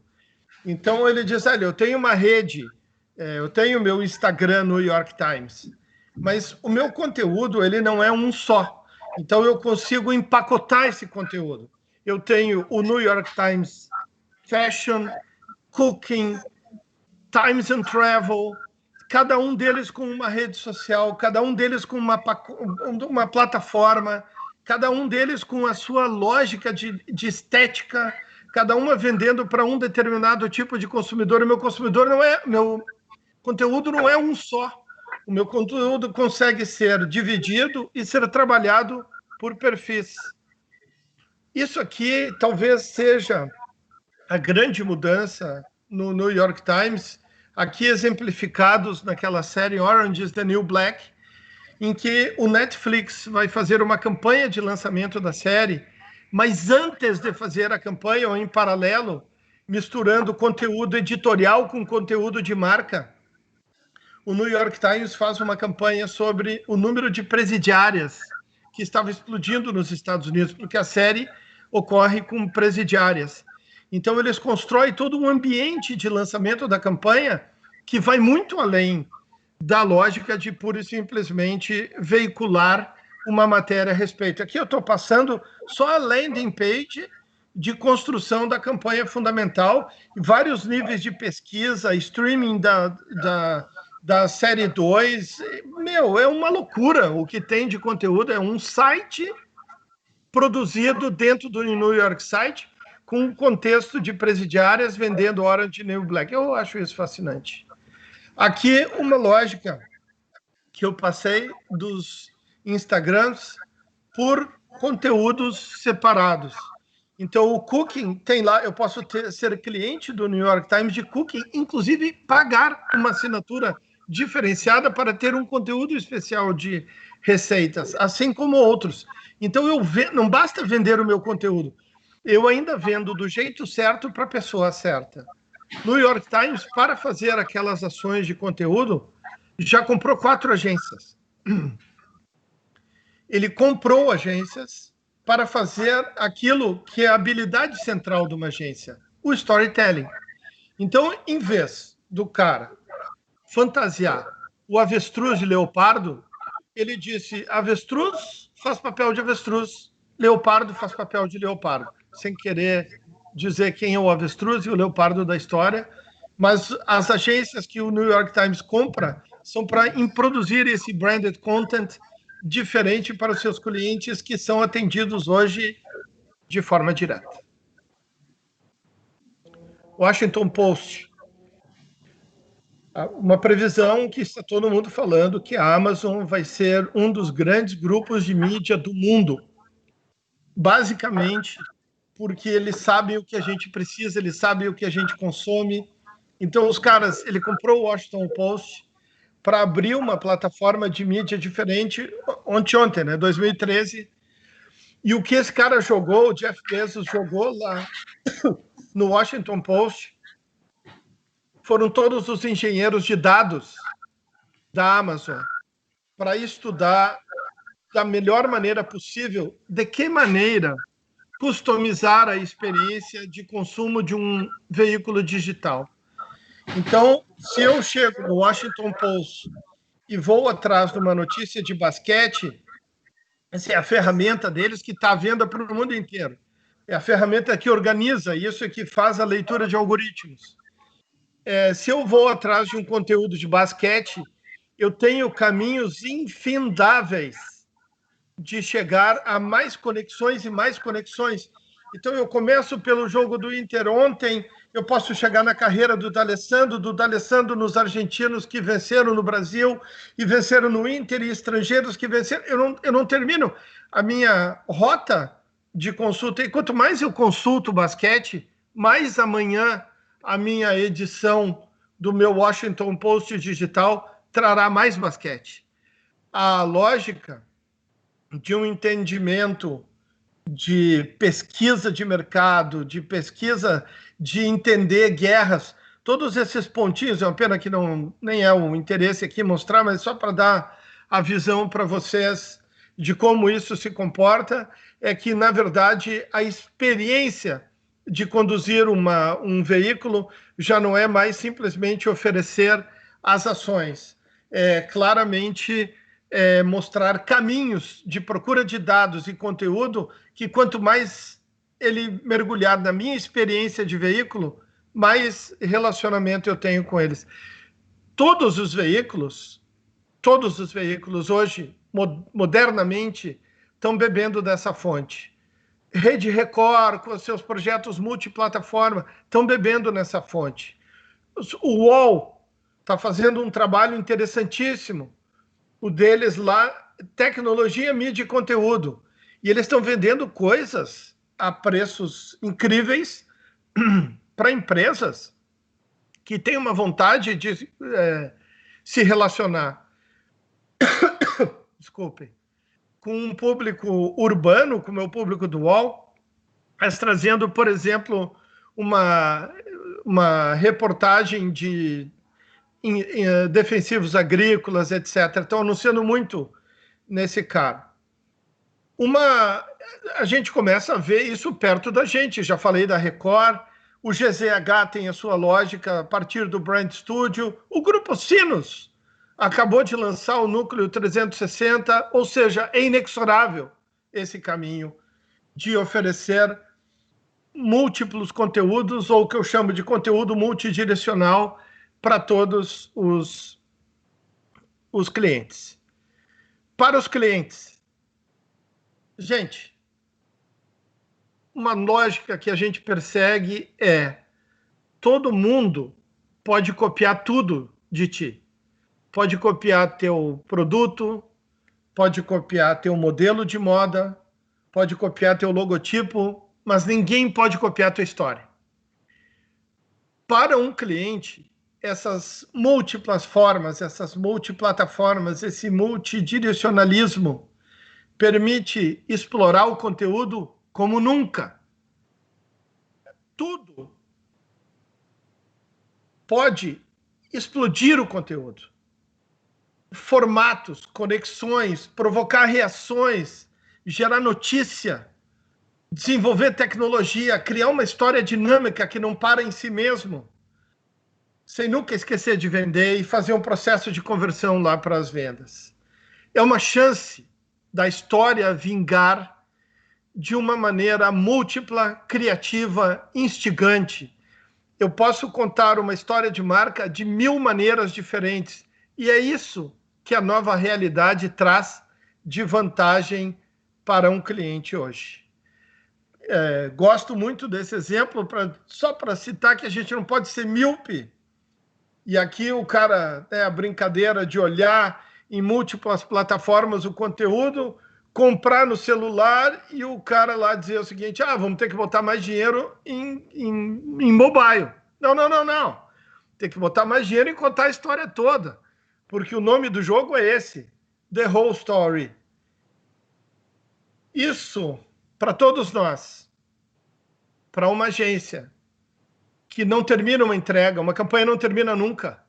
Então ele diz, olha, eu tenho uma rede, eu tenho meu Instagram New York Times, mas o meu conteúdo ele não é um só. Então eu consigo empacotar esse conteúdo. Eu tenho o New York Times Fashion, Cooking, Times and Travel, cada um deles com uma rede social, cada um deles com uma plataforma, cada um deles com a sua lógica de estética, cada uma vendendo para um determinado tipo de consumidor. O meu conteúdo não é um só. O meu conteúdo consegue ser dividido e ser trabalhado por perfis. Isso aqui talvez seja a grande mudança no New York Times, aqui exemplificados naquela série Orange is the New Black, em que o Netflix vai fazer uma campanha de lançamento da série, mas antes de fazer a campanha, ou em paralelo, misturando conteúdo editorial com conteúdo de marca, o New York Times faz uma campanha sobre o número de presidiárias que estava explodindo nos Estados Unidos, porque a série ocorre com presidiárias. Então, eles constroem todo um ambiente de lançamento da campanha que vai muito além da lógica de pura e simplesmente veicular uma matéria a respeito. Aqui eu estou passando só a landing page de construção da campanha fundamental, vários níveis de pesquisa, streaming da série 2. Meu, é uma loucura o que tem de conteúdo. É um site produzido dentro do New York Site, com um contexto de presidiárias vendendo Orange New Black. Eu acho isso fascinante. Aqui, uma lógica que eu passei dos Instagrams por conteúdos separados. Então, o Cooking tem lá, eu posso ser cliente do New York Times de Cooking, inclusive pagar uma assinatura diferenciada para ter um conteúdo especial de receitas, assim como outros. Então, não basta vender o meu conteúdo, eu ainda vendo do jeito certo para a pessoa certa. New York Times, para fazer aquelas ações de conteúdo, já comprou 4 agências. Ele comprou agências para fazer aquilo que é a habilidade central de uma agência, o storytelling. Então, em vez do cara fantasiar o avestruz de leopardo, ele disse, avestruz faz papel de avestruz, leopardo faz papel de leopardo, sem querer dizer quem é o avestruz e o leopardo da história, mas as agências que o New York Times compra são para produzir esse branded content diferente para os seus clientes que são atendidos hoje de forma direta. Washington Post. Uma previsão que está todo mundo falando que a Amazon vai ser um dos grandes grupos de mídia do mundo. Basicamente, porque eles sabem o que a gente precisa, eles sabem o que a gente consome. Então, ele comprou o Washington Post para abrir uma plataforma de mídia diferente ontem, né, 2013. E o que esse cara jogou, o Jeff Bezos jogou lá no Washington Post, foram todos os engenheiros de dados da Amazon para estudar da melhor maneira possível de que maneira customizar a experiência de consumo de um veículo digital. Então, se eu chego no Washington Post e vou atrás de uma notícia de basquete, essa é a ferramenta deles que está à venda para o mundo inteiro. É a ferramenta que organiza isso e que faz a leitura de algoritmos. Se eu vou atrás de um conteúdo de basquete, eu tenho caminhos infindáveis de chegar a mais conexões e mais conexões. Então, eu começo pelo jogo do Inter ontem, eu posso chegar na carreira do D'Alessandro nos argentinos que venceram no Brasil e venceram no Inter, e estrangeiros que venceram. Eu não termino a minha rota de consulta. E quanto mais eu consulto basquete, mais amanhã a minha edição do meu Washington Post digital trará mais basquete. A lógica de um entendimento de pesquisa de mercado, de pesquisa de entender guerras, todos esses pontinhos, é uma pena que nem é o interesse aqui mostrar, mas só para dar a visão para vocês de como isso se comporta, é que, na verdade, a experiência de conduzir um veículo já não é mais simplesmente oferecer as ações, é claramente mostrar caminhos de procura de dados e conteúdo que, quanto mais ele mergulhar na minha experiência de veículo, mais relacionamento eu tenho com eles. Todos os veículos hoje, modernamente, estão bebendo dessa fonte. Rede Record, com seus projetos multiplataforma, estão bebendo nessa fonte. O UOL está fazendo um trabalho interessantíssimo, o deles lá, tecnologia, mídia e conteúdo. E eles estão vendendo coisas a preços incríveis para empresas que têm uma vontade de se relacionar, desculpem, com um público urbano, como é o público do UOL, mas trazendo, por exemplo, uma reportagem de defensivos agrícolas, etc. Estão anunciando muito nesse cara. A gente começa a ver isso perto da gente. Já falei da Record, o GZH tem a sua lógica a partir do Brand Studio, o Grupo Sinos acabou de lançar o Núcleo 360, ou seja, é inexorável esse caminho de oferecer múltiplos conteúdos, ou o que eu chamo de conteúdo multidirecional, para todos os clientes. Para os clientes, gente, uma lógica que a gente persegue é: todo mundo pode copiar tudo de ti. Pode copiar teu produto, pode copiar teu modelo de moda, pode copiar teu logotipo, mas ninguém pode copiar tua história. Para um cliente, essas múltiplas formas, essas multiplataformas, esse multidirecionalismo permite explorar o conteúdo como nunca. Tudo pode explodir o conteúdo. Formatos, conexões, provocar reações, gerar notícia, desenvolver tecnologia, criar uma história dinâmica que não para em si mesmo, sem nunca esquecer de vender e fazer um processo de conversão lá para as vendas. É uma chance da história vingar de uma maneira múltipla, criativa, instigante. Eu posso contar uma história de marca de 1000 maneiras diferentes, e é isso que a nova realidade traz de vantagem para um cliente hoje. Gosto muito desse exemplo, só para citar que a gente não pode ser míope. E aqui o cara, a brincadeira de olhar em múltiplas plataformas o conteúdo, comprar no celular e o cara lá dizer o seguinte: vamos ter que botar mais dinheiro em mobile. Não. Tem que botar mais dinheiro em contar a história toda, porque o nome do jogo é esse, The Whole Story. Isso, para todos nós, para uma agência que não termina uma entrega, uma campanha não termina nunca.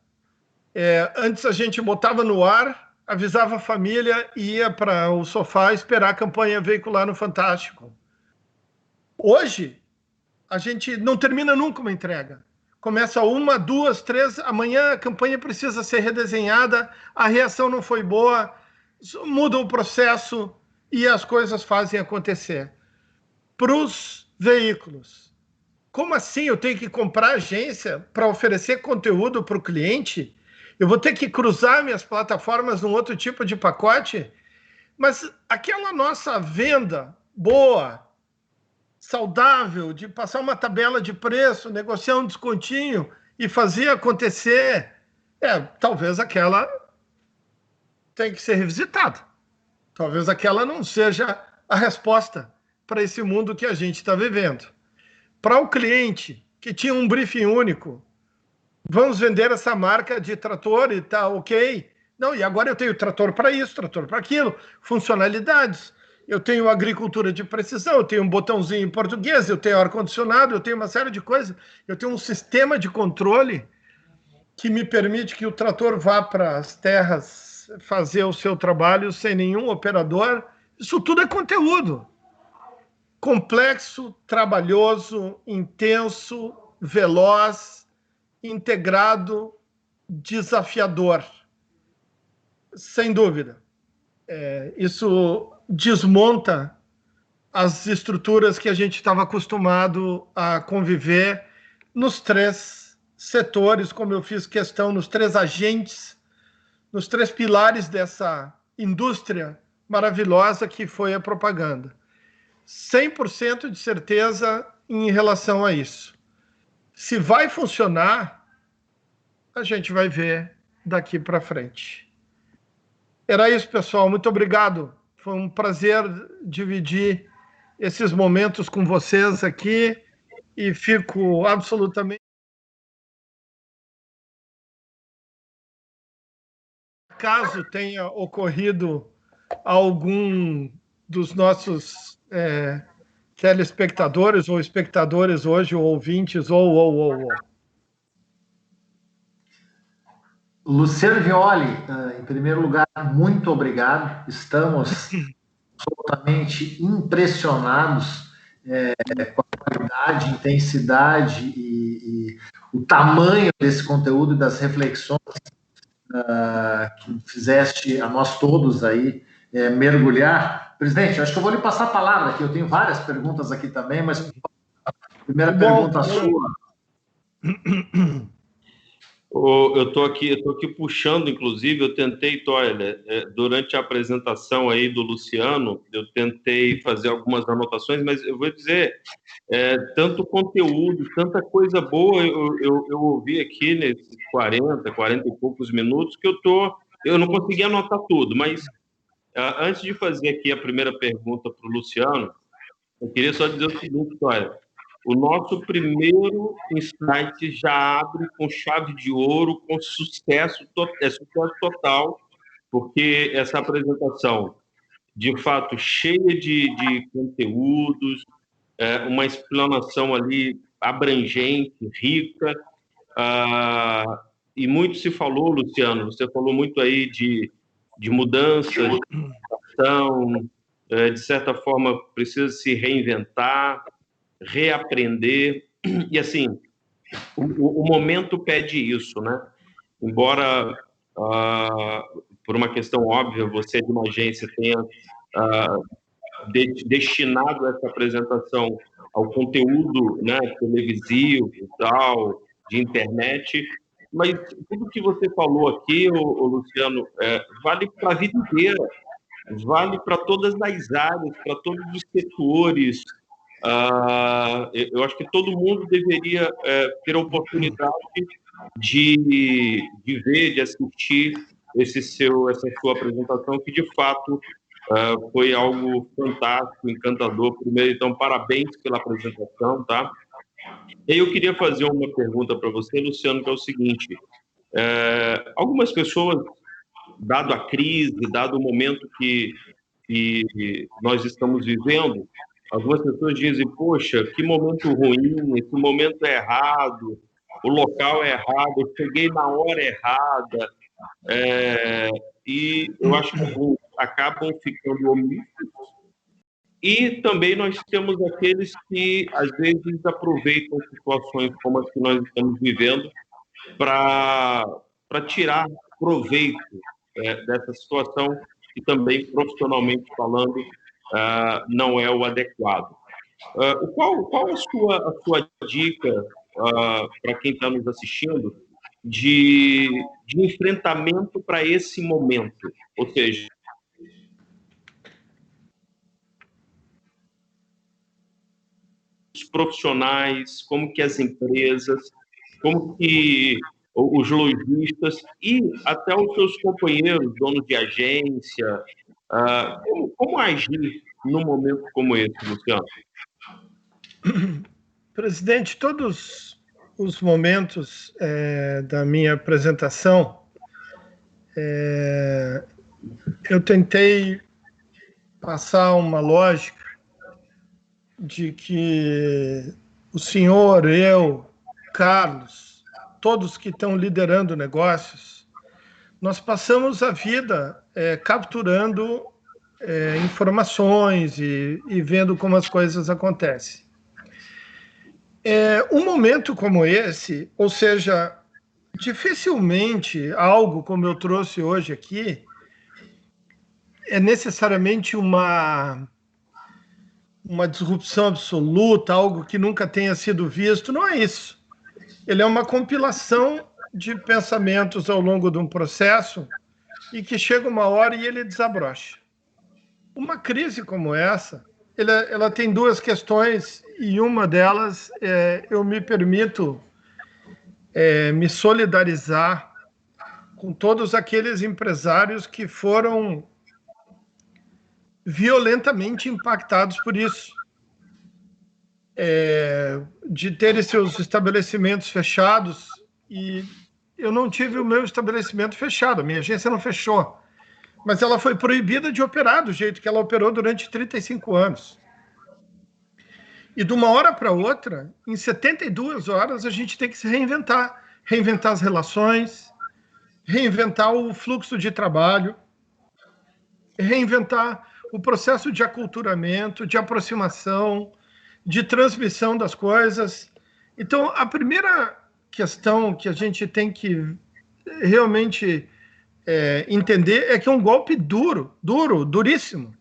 Antes a gente botava no ar, avisava a família e ia para o sofá esperar a campanha veicular no Fantástico. Hoje, a gente não termina nunca uma entrega. Começa 1, 2, 3, amanhã a campanha precisa ser redesenhada, a reação não foi boa, muda o processo e as coisas fazem acontecer. Para os veículos, como assim eu tenho que comprar agência para oferecer conteúdo para o cliente? Eu vou ter que cruzar minhas plataformas num outro tipo de pacote? Mas aquela nossa venda boa, saudável de passar uma tabela de preço, negociar um descontinho e fazer acontecer, talvez aquela tenha que ser revisitada. Talvez aquela não seja a resposta para esse mundo que a gente está vivendo. Para o cliente que tinha um briefing único, vamos vender essa marca de trator e tá ok. Não, e agora eu tenho trator para isso, trator para aquilo, funcionalidades. Eu tenho agricultura de precisão, eu tenho um botãozinho em português, eu tenho ar-condicionado, eu tenho uma série de coisas. Eu tenho um sistema de controle que me permite que o trator vá para as terras fazer o seu trabalho sem nenhum operador. Isso tudo é conteúdo. Complexo, trabalhoso, intenso, veloz, integrado, desafiador. Sem dúvida. Isso desmonta as estruturas que a gente estava acostumado a conviver nos 3 setores, como eu fiz questão, nos 3 agentes, nos 3 pilares dessa indústria maravilhosa que foi a propaganda. 100% de certeza em relação a isso. Se vai funcionar, a gente vai ver daqui para frente. Era isso, pessoal. Muito obrigado. Foi um prazer dividir esses momentos com vocês aqui e fico absolutamente... Caso tenha ocorrido algum dos nossos telespectadores ou espectadores hoje, ou ouvintes, ou. Luciano Violi, em primeiro lugar, muito obrigado. Estamos absolutamente impressionados com a qualidade, intensidade e o tamanho desse conteúdo e das reflexões que fizeste a nós todos aí mergulhar. Presidente, acho que eu vou lhe passar a palavra aqui. Eu tenho várias perguntas aqui também, mas a primeira pergunta sua. Eu estou aqui puxando, inclusive, eu tentei, Toiler, durante a apresentação aí do Luciano, eu tentei fazer algumas anotações, mas eu vou dizer, tanto conteúdo, tanta coisa boa eu ouvi aqui nesses 40 e poucos minutos, que eu não consegui anotar tudo, mas antes de fazer aqui a primeira pergunta para o Luciano, eu queria só dizer o seguinte, Toiler. O nosso primeiro insight já abre com chave de ouro, com sucesso total, porque essa apresentação, de fato, cheia de conteúdos, uma explanação ali abrangente, rica, e muito se falou, Luciano, você falou muito aí de mudança, de adaptação, de certa forma, precisa se reinventar, reaprender, e assim, o momento pede isso, né? Embora, por uma questão óbvia, você de uma agência tenha destinado essa apresentação ao conteúdo, né, televisivo e tal, de internet, mas tudo que você falou aqui, o Luciano, vale para a vida inteira, vale para todas as áreas, para todos os setores. Eu acho que todo mundo deveria ter a oportunidade de ver, de assistir essa sua apresentação, que de fato foi algo fantástico, encantador. Primeiro, então, parabéns pela apresentação, tá? E eu queria fazer uma pergunta para você, Luciano, que é o seguinte: algumas pessoas, dado a crise, dado o momento que nós estamos vivendo, algumas pessoas dizem, poxa, que momento ruim, esse momento é errado, o local é errado, eu cheguei na hora errada, e eu acho que alguns acabam ficando omissos, e também nós temos aqueles que, às vezes, aproveitam situações como as que nós estamos vivendo para tirar proveito dessa situação, e também, profissionalmente falando, não é o adequado. Qual a sua dica para quem está nos assistindo de enfrentamento para esse momento? Ou seja, profissionais, como que as empresas, como que os lojistas e até os seus companheiros, donos de agência, como agir num momento como esse, Luciano? Presidente, todos os momentos da minha apresentação, eu tentei passar uma lógica de que o senhor, eu, Carlos, todos que estão liderando negócios, nós passamos a vida capturando informações e vendo como as coisas acontecem. Um momento como esse, ou seja, dificilmente algo como eu trouxe hoje aqui é necessariamente uma disrupção absoluta, algo que nunca tenha sido visto. Não é isso. Ele é uma compilação de pensamentos ao longo de um processo e que chega uma hora e ele desabrocha. Uma crise como essa, ela tem duas questões e uma delas eu me permito me solidarizar com todos aqueles empresários que foram violentamente impactados por isso, de terem seus estabelecimentos fechados, e eu não tive o meu estabelecimento fechado, a minha agência não fechou, mas ela foi proibida de operar do jeito que ela operou durante 35 anos. E de uma hora para outra, em 72 horas, a gente tem que se reinventar as relações, reinventar o fluxo de trabalho, reinventar o processo de aculturamento, de aproximação, de transmissão das coisas. Então, a primeira questão que a gente tem que realmente entender é que é um golpe duríssimo.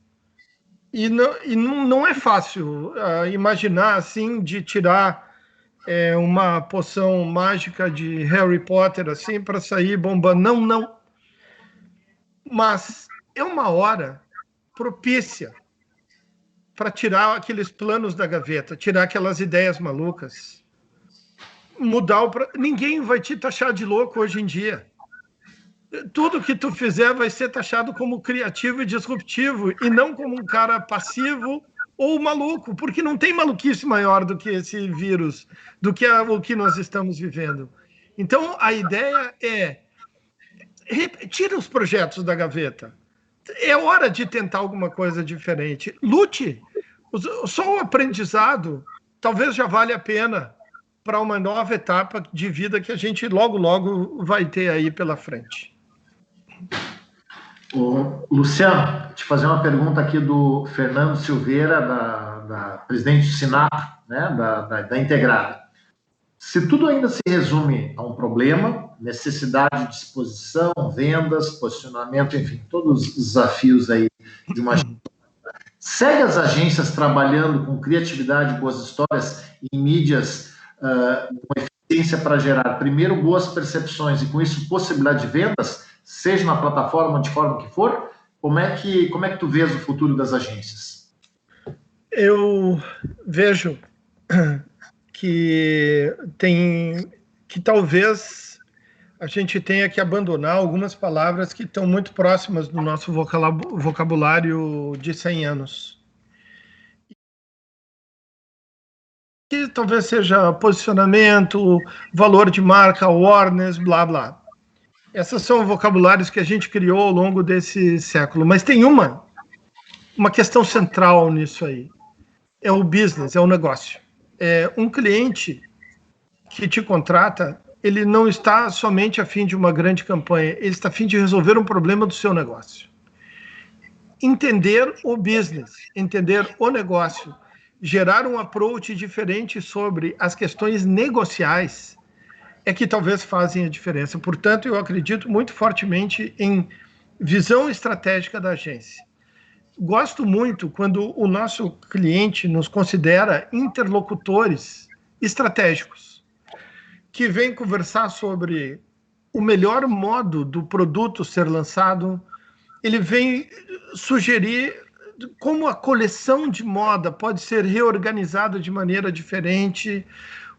E não é fácil imaginar assim de tirar uma poção mágica de Harry Potter assim para sair bombando. Não. Mas é uma hora propícia para tirar aqueles planos da gaveta, tirar aquelas ideias malucas, mudar ninguém vai te taxar de louco hoje em dia. Tudo que tu fizer vai ser taxado como criativo e disruptivo e não como um cara passivo ou maluco, porque não tem maluquice maior do que esse vírus, do que o que nós estamos vivendo. Então, a ideia tira os projetos da gaveta. É hora de tentar alguma coisa diferente. Lute. Só o aprendizado talvez já vale a pena para uma nova etapa de vida que a gente logo vai ter aí pela frente. Luciano, te fazer uma pergunta aqui do Fernando Silveira, da presidente do Sinato, né, da Integrada. Se tudo ainda se resume a um problema, necessidade de exposição, vendas, posicionamento, enfim, todos os desafios aí de uma agência, segue as agências trabalhando com criatividade, boas histórias em mídias com eficiência para gerar, primeiro, boas percepções e, com isso, possibilidade de vendas, seja na plataforma, de forma que for? Como é que tu vês o futuro das agências? Eu vejo que talvez a gente tenha que abandonar algumas palavras que estão muito próximas do nosso vocabulário de 100 anos. Que talvez seja posicionamento, valor de marca, awareness, blá, blá. Essas são vocabulários que a gente criou ao longo desse século. Mas tem uma questão central nisso aí. É o business, é o negócio. Um cliente que te contrata, ele não está somente a fim de uma grande campanha, ele está a fim de resolver um problema do seu negócio. Entender o business, entender o negócio, gerar um approach diferente sobre as questões negociais é que talvez fazem a diferença. Portanto, eu acredito muito fortemente em visão estratégica da agência. Gosto muito quando o nosso cliente nos considera interlocutores estratégicos, que vêm conversar sobre o melhor modo do produto ser lançado. Ele vem sugerir como a coleção de moda pode ser reorganizada de maneira diferente,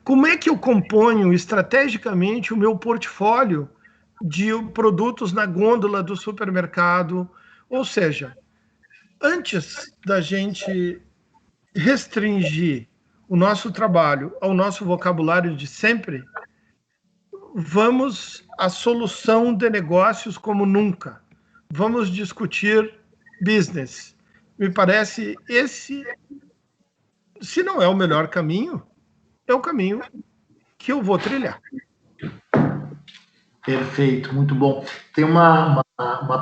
como é que eu componho estrategicamente o meu portfólio de produtos na gôndola do supermercado. Ou seja, antes da gente restringir o nosso trabalho ao nosso vocabulário de sempre, vamos à solução de negócios como nunca. Vamos discutir business. Me parece esse, se não é o melhor caminho, é o caminho que eu vou trilhar. Perfeito, muito bom. Tem uma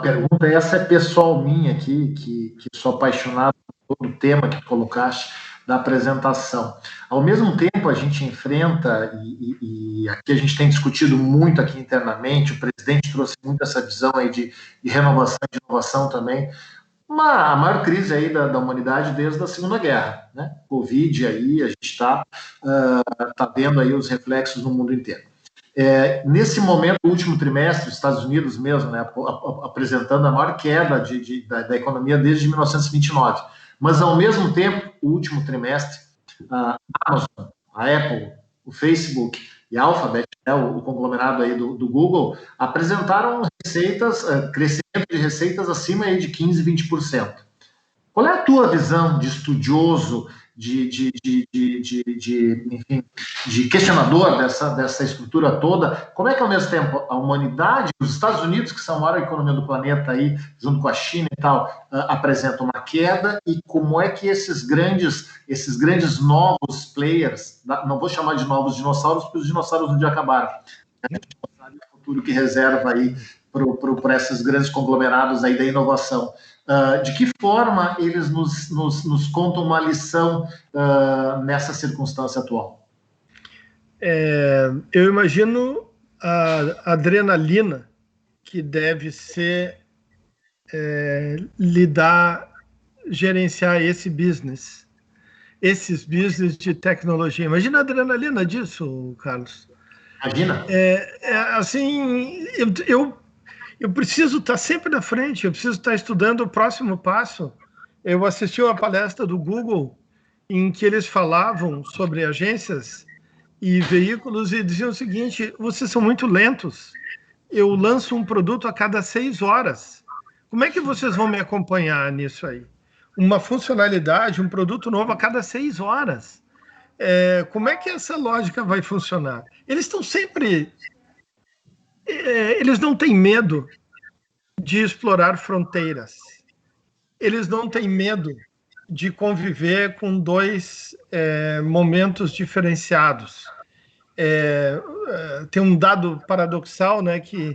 pergunta, essa é pessoal minha aqui, que sou apaixonado por todo o tema que colocaste da apresentação. Ao mesmo tempo, a gente enfrenta, e aqui a gente tem discutido muito aqui internamente, o presidente trouxe muito essa visão aí de renovação e de inovação também, a maior crise aí da humanidade desde a Segunda Guerra, né? Covid aí, a gente está vendo aí os reflexos no mundo inteiro. Nesse momento, o último trimestre, os Estados Unidos mesmo, né, apresentando a maior queda da economia desde 1929. Mas, ao mesmo tempo, o último trimestre, a Amazon, a Apple, o Facebook e a Alphabet, né, o conglomerado aí do Google, apresentaram crescimento de receitas acima aí de 15%, 20%. Qual é a tua visão de estudioso, enfim, de questionador dessa estrutura toda? Como é que, ao mesmo tempo, a humanidade, os Estados Unidos, que são a maior economia do planeta aí, junto com a China e tal, apresentam uma queda, e como é que esses grandes novos players, não vou chamar de novos dinossauros, porque os dinossauros um dia acabaram, a gente não sabe o futuro que reserva aí para esses grandes conglomerados aí da inovação. De que forma eles nos contam uma lição nessa circunstância atual? Eu imagino a adrenalina que deve ser gerenciar esses business de tecnologia. Imagina a adrenalina disso, Carlos. Imagina. Assim, eu preciso estar sempre na frente, eu preciso estar estudando o próximo passo. Eu assisti uma palestra do Google em que eles falavam sobre agências e veículos e diziam o seguinte: vocês são muito lentos, eu lanço um produto a cada 6 horas. Como é que vocês vão me acompanhar nisso aí? Uma funcionalidade, um produto novo a cada 6 horas. Como é que essa lógica vai funcionar? Eles estão sempre... Eles não têm medo de explorar fronteiras. Eles não têm medo de conviver com 2 momentos diferenciados. Tem um dado paradoxal, né, que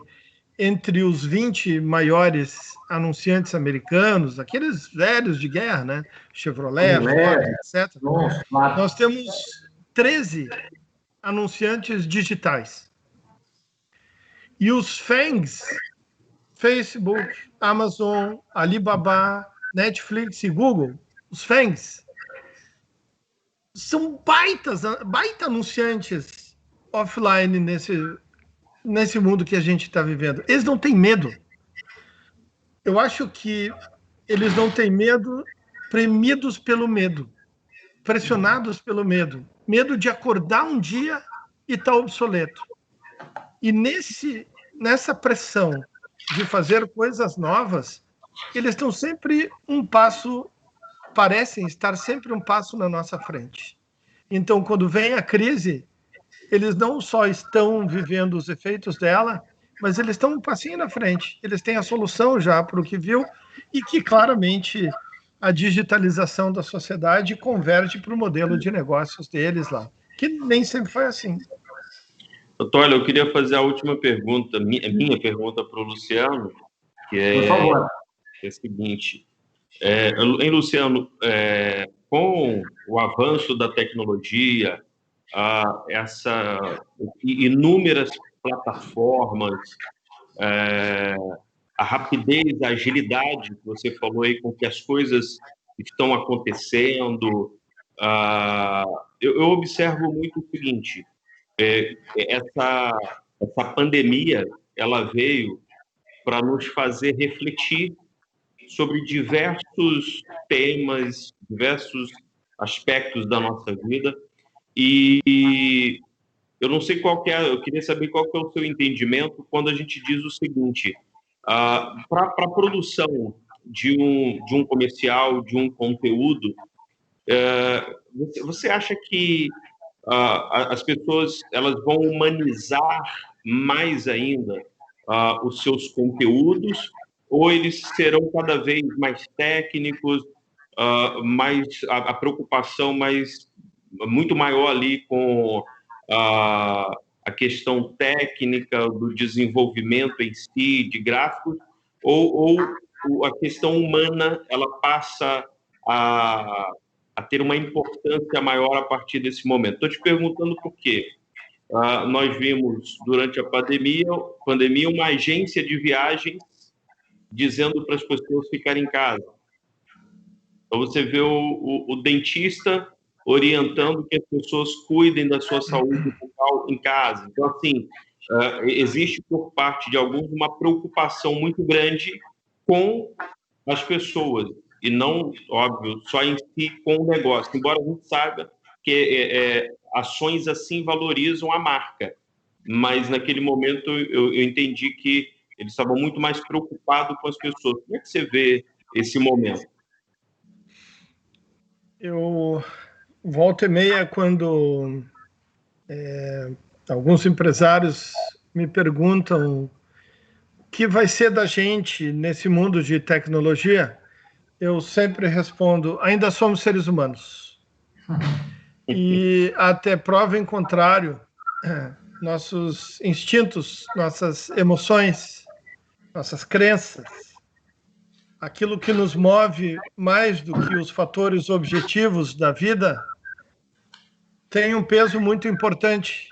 entre os 20 maiores anunciantes americanos, aqueles velhos de guerra, né, Chevrolet, Ford, etc., nós temos 13 anunciantes digitais. E os FANGs, Facebook, Amazon, Alibaba, Netflix e Google, os FANGs, são baita anunciantes offline nesse mundo que a gente está vivendo. Eles não têm medo. Eu acho que eles não têm medo, premidos pelo medo, pressionados pelo medo. Medo de acordar um dia e estar obsoleto. E nessa pressão de fazer coisas novas, eles estão sempre parecem estar sempre um passo na nossa frente. Então, quando vem a crise, eles não só estão vivendo os efeitos dela, mas eles estão um passinho na frente. Eles têm a solução já para o que viu e que claramente a digitalização da sociedade converge para o modelo de negócios deles lá, que nem sempre foi assim. Antônio, eu queria fazer a última pergunta, minha pergunta para o Luciano, que Por favor. É a seguinte. Luciano, com o avanço da tecnologia, inúmeras plataformas, a rapidez, a agilidade que você falou aí com que as coisas estão acontecendo, eu observo muito o seguinte: essa pandemia ela veio para nos fazer refletir sobre diversos temas, diversos aspectos da nossa vida, e eu não sei qual que é, eu queria saber qual que é o seu entendimento quando a gente diz o seguinte: para a produção de um comercial, de um conteúdo, você acha que as pessoas elas vão humanizar mais ainda os seus conteúdos, ou eles serão cada vez mais técnicos, mais a preocupação muito maior ali com a questão técnica do desenvolvimento em si, de gráficos, ou a questão humana ela passa a ter uma importância maior a partir desse momento? Estou te perguntando por quê. Nós vimos, durante a pandemia, uma agência de viagens dizendo para as pessoas ficarem em casa. Então, você vê o dentista orientando que as pessoas cuidem da sua saúde bucal em casa. Então, assim, existe por parte de alguns uma preocupação muito grande com as pessoas, e não, óbvio, só em si com o negócio, embora a gente saiba que ações assim valorizam a marca, mas naquele momento eu entendi que eles estavam muito mais preocupados com as pessoas. Como é que você vê esse momento? Eu volta e meia, quando alguns empresários me perguntam o que vai ser da gente nesse mundo de tecnologia, eu sempre respondo: ainda somos seres humanos. E até prova em contrário, nossos instintos, nossas emoções, nossas crenças, aquilo que nos move mais do que os fatores objetivos da vida, tem um peso muito importante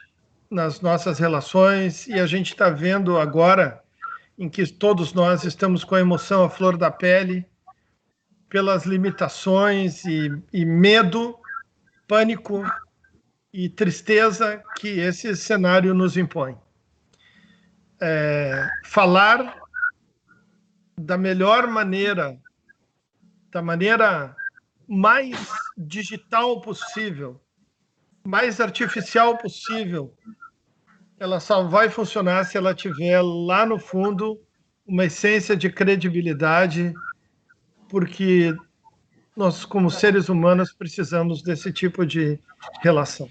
nas nossas relações, e a gente está vendo agora, em que todos nós estamos com a emoção à flor da pele, pelas limitações e medo, pânico e tristeza que esse cenário nos impõe. Falar da melhor maneira, da maneira mais digital possível, mais artificial possível, ela só vai funcionar se ela tiver lá no fundo uma essência de credibilidade, porque nós, como seres humanos, precisamos desse tipo de relação.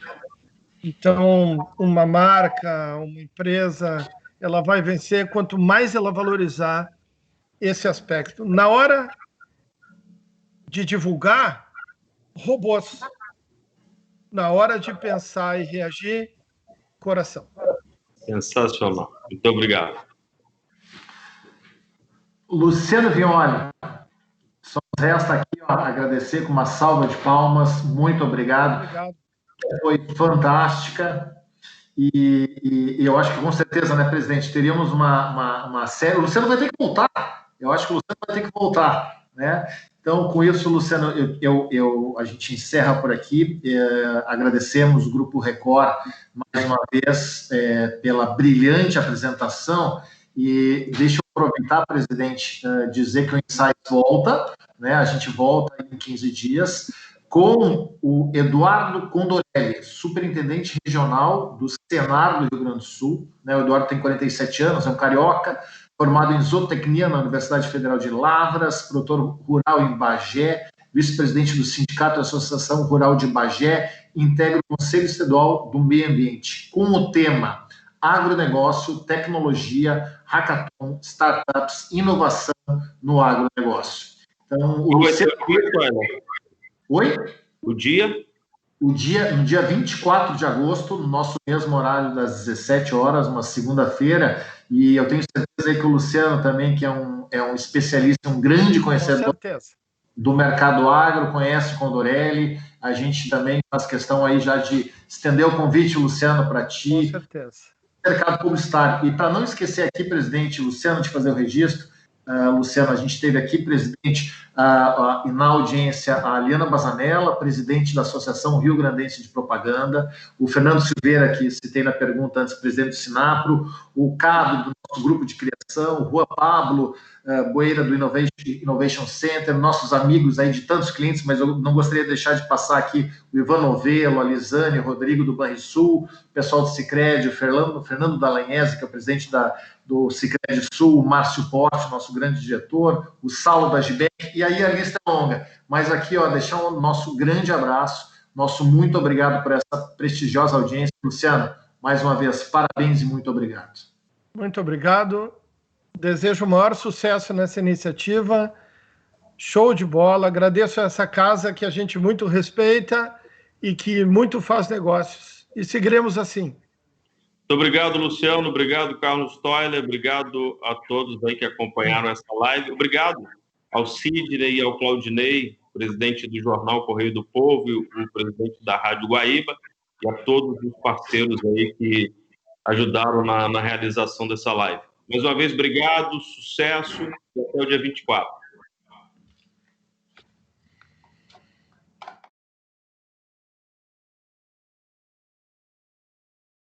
Então, uma marca, uma empresa, ela vai vencer quanto mais ela valorizar esse aspecto. Na hora de divulgar, robôs. Na hora de pensar e reagir, coração. Sensacional. Muito obrigado. Luciano Vignoli, só nos resta aqui agradecer com uma salva de palmas. Muito obrigado. Obrigado. Foi fantástica. E eu acho que, com certeza, né, presidente, teríamos uma série. O Luciano vai ter que voltar. Eu acho que o Luciano vai ter que voltar, né? Então, com isso, Luciano, a gente encerra por aqui. Agradecemos o Grupo Record, mais uma vez, pela brilhante apresentação. E deixa eu aproveitar, presidente, dizer que o Insights volta, né? A gente volta em 15 dias, com o Eduardo Condorelli, superintendente regional do Senar do Rio Grande do Sul. Né? O Eduardo tem 47 anos, é um carioca, formado em zootecnia na Universidade Federal de Lavras, produtor rural em Bagé, vice-presidente do Sindicato da Associação Rural de Bagé, integra o Conselho Estadual do Meio Ambiente, com o tema agronegócio, tecnologia, hackathon, startups, inovação no agronegócio. Então, o Luciano... Oi? O dia? No dia 24 de agosto, no nosso mesmo horário, das 17 horas, uma segunda-feira, e eu tenho certeza aí que o Luciano também, que é um especialista, um grande conhecedor do mercado agro, conhece o Condorelli. A gente também faz questão aí já de estender o convite, Luciano, para ti. Com certeza. Mercado publicitário. E para não esquecer aqui, presidente Luciano, de fazer o registro, Luciano, a gente teve aqui, presidente, e na audiência a Liana Bazanella, presidente da Associação Rio Grandense de Propaganda, o Fernando Silveira, que citei na pergunta antes, presidente do Sinapro, o Cabo, do nosso grupo de criação, o Juan Pablo Boeira, do Innovation Center, nossos amigos aí de tantos clientes, mas eu não gostaria de deixar de passar aqui o Ivan Novelo, a Lisane, o Rodrigo do Banrisul, o pessoal do Sicredi, o Fernando Dallagnese, que é o presidente do Sicredi Sul, o Márcio Porte, nosso grande diretor, o Saulo da Gibec, e aí a lista é longa. Mas aqui, deixar o nosso grande abraço, nosso muito obrigado por essa prestigiosa audiência. Luciano, mais uma vez, parabéns e muito obrigado. Muito obrigado. Desejo o maior sucesso nessa iniciativa. Show de bola. Agradeço a essa casa que a gente muito respeita e que muito faz negócios. E seguiremos assim. Muito obrigado, Luciano. Obrigado, Carlos Toiler. Obrigado a todos aí que acompanharam essa live. Obrigado ao Sidney e ao Claudinei, presidente do Jornal Correio do Povo e o presidente da Rádio Guaíba, e a todos os parceiros aí que ajudaram na realização dessa live. Mais uma vez, obrigado, sucesso e até o dia 24.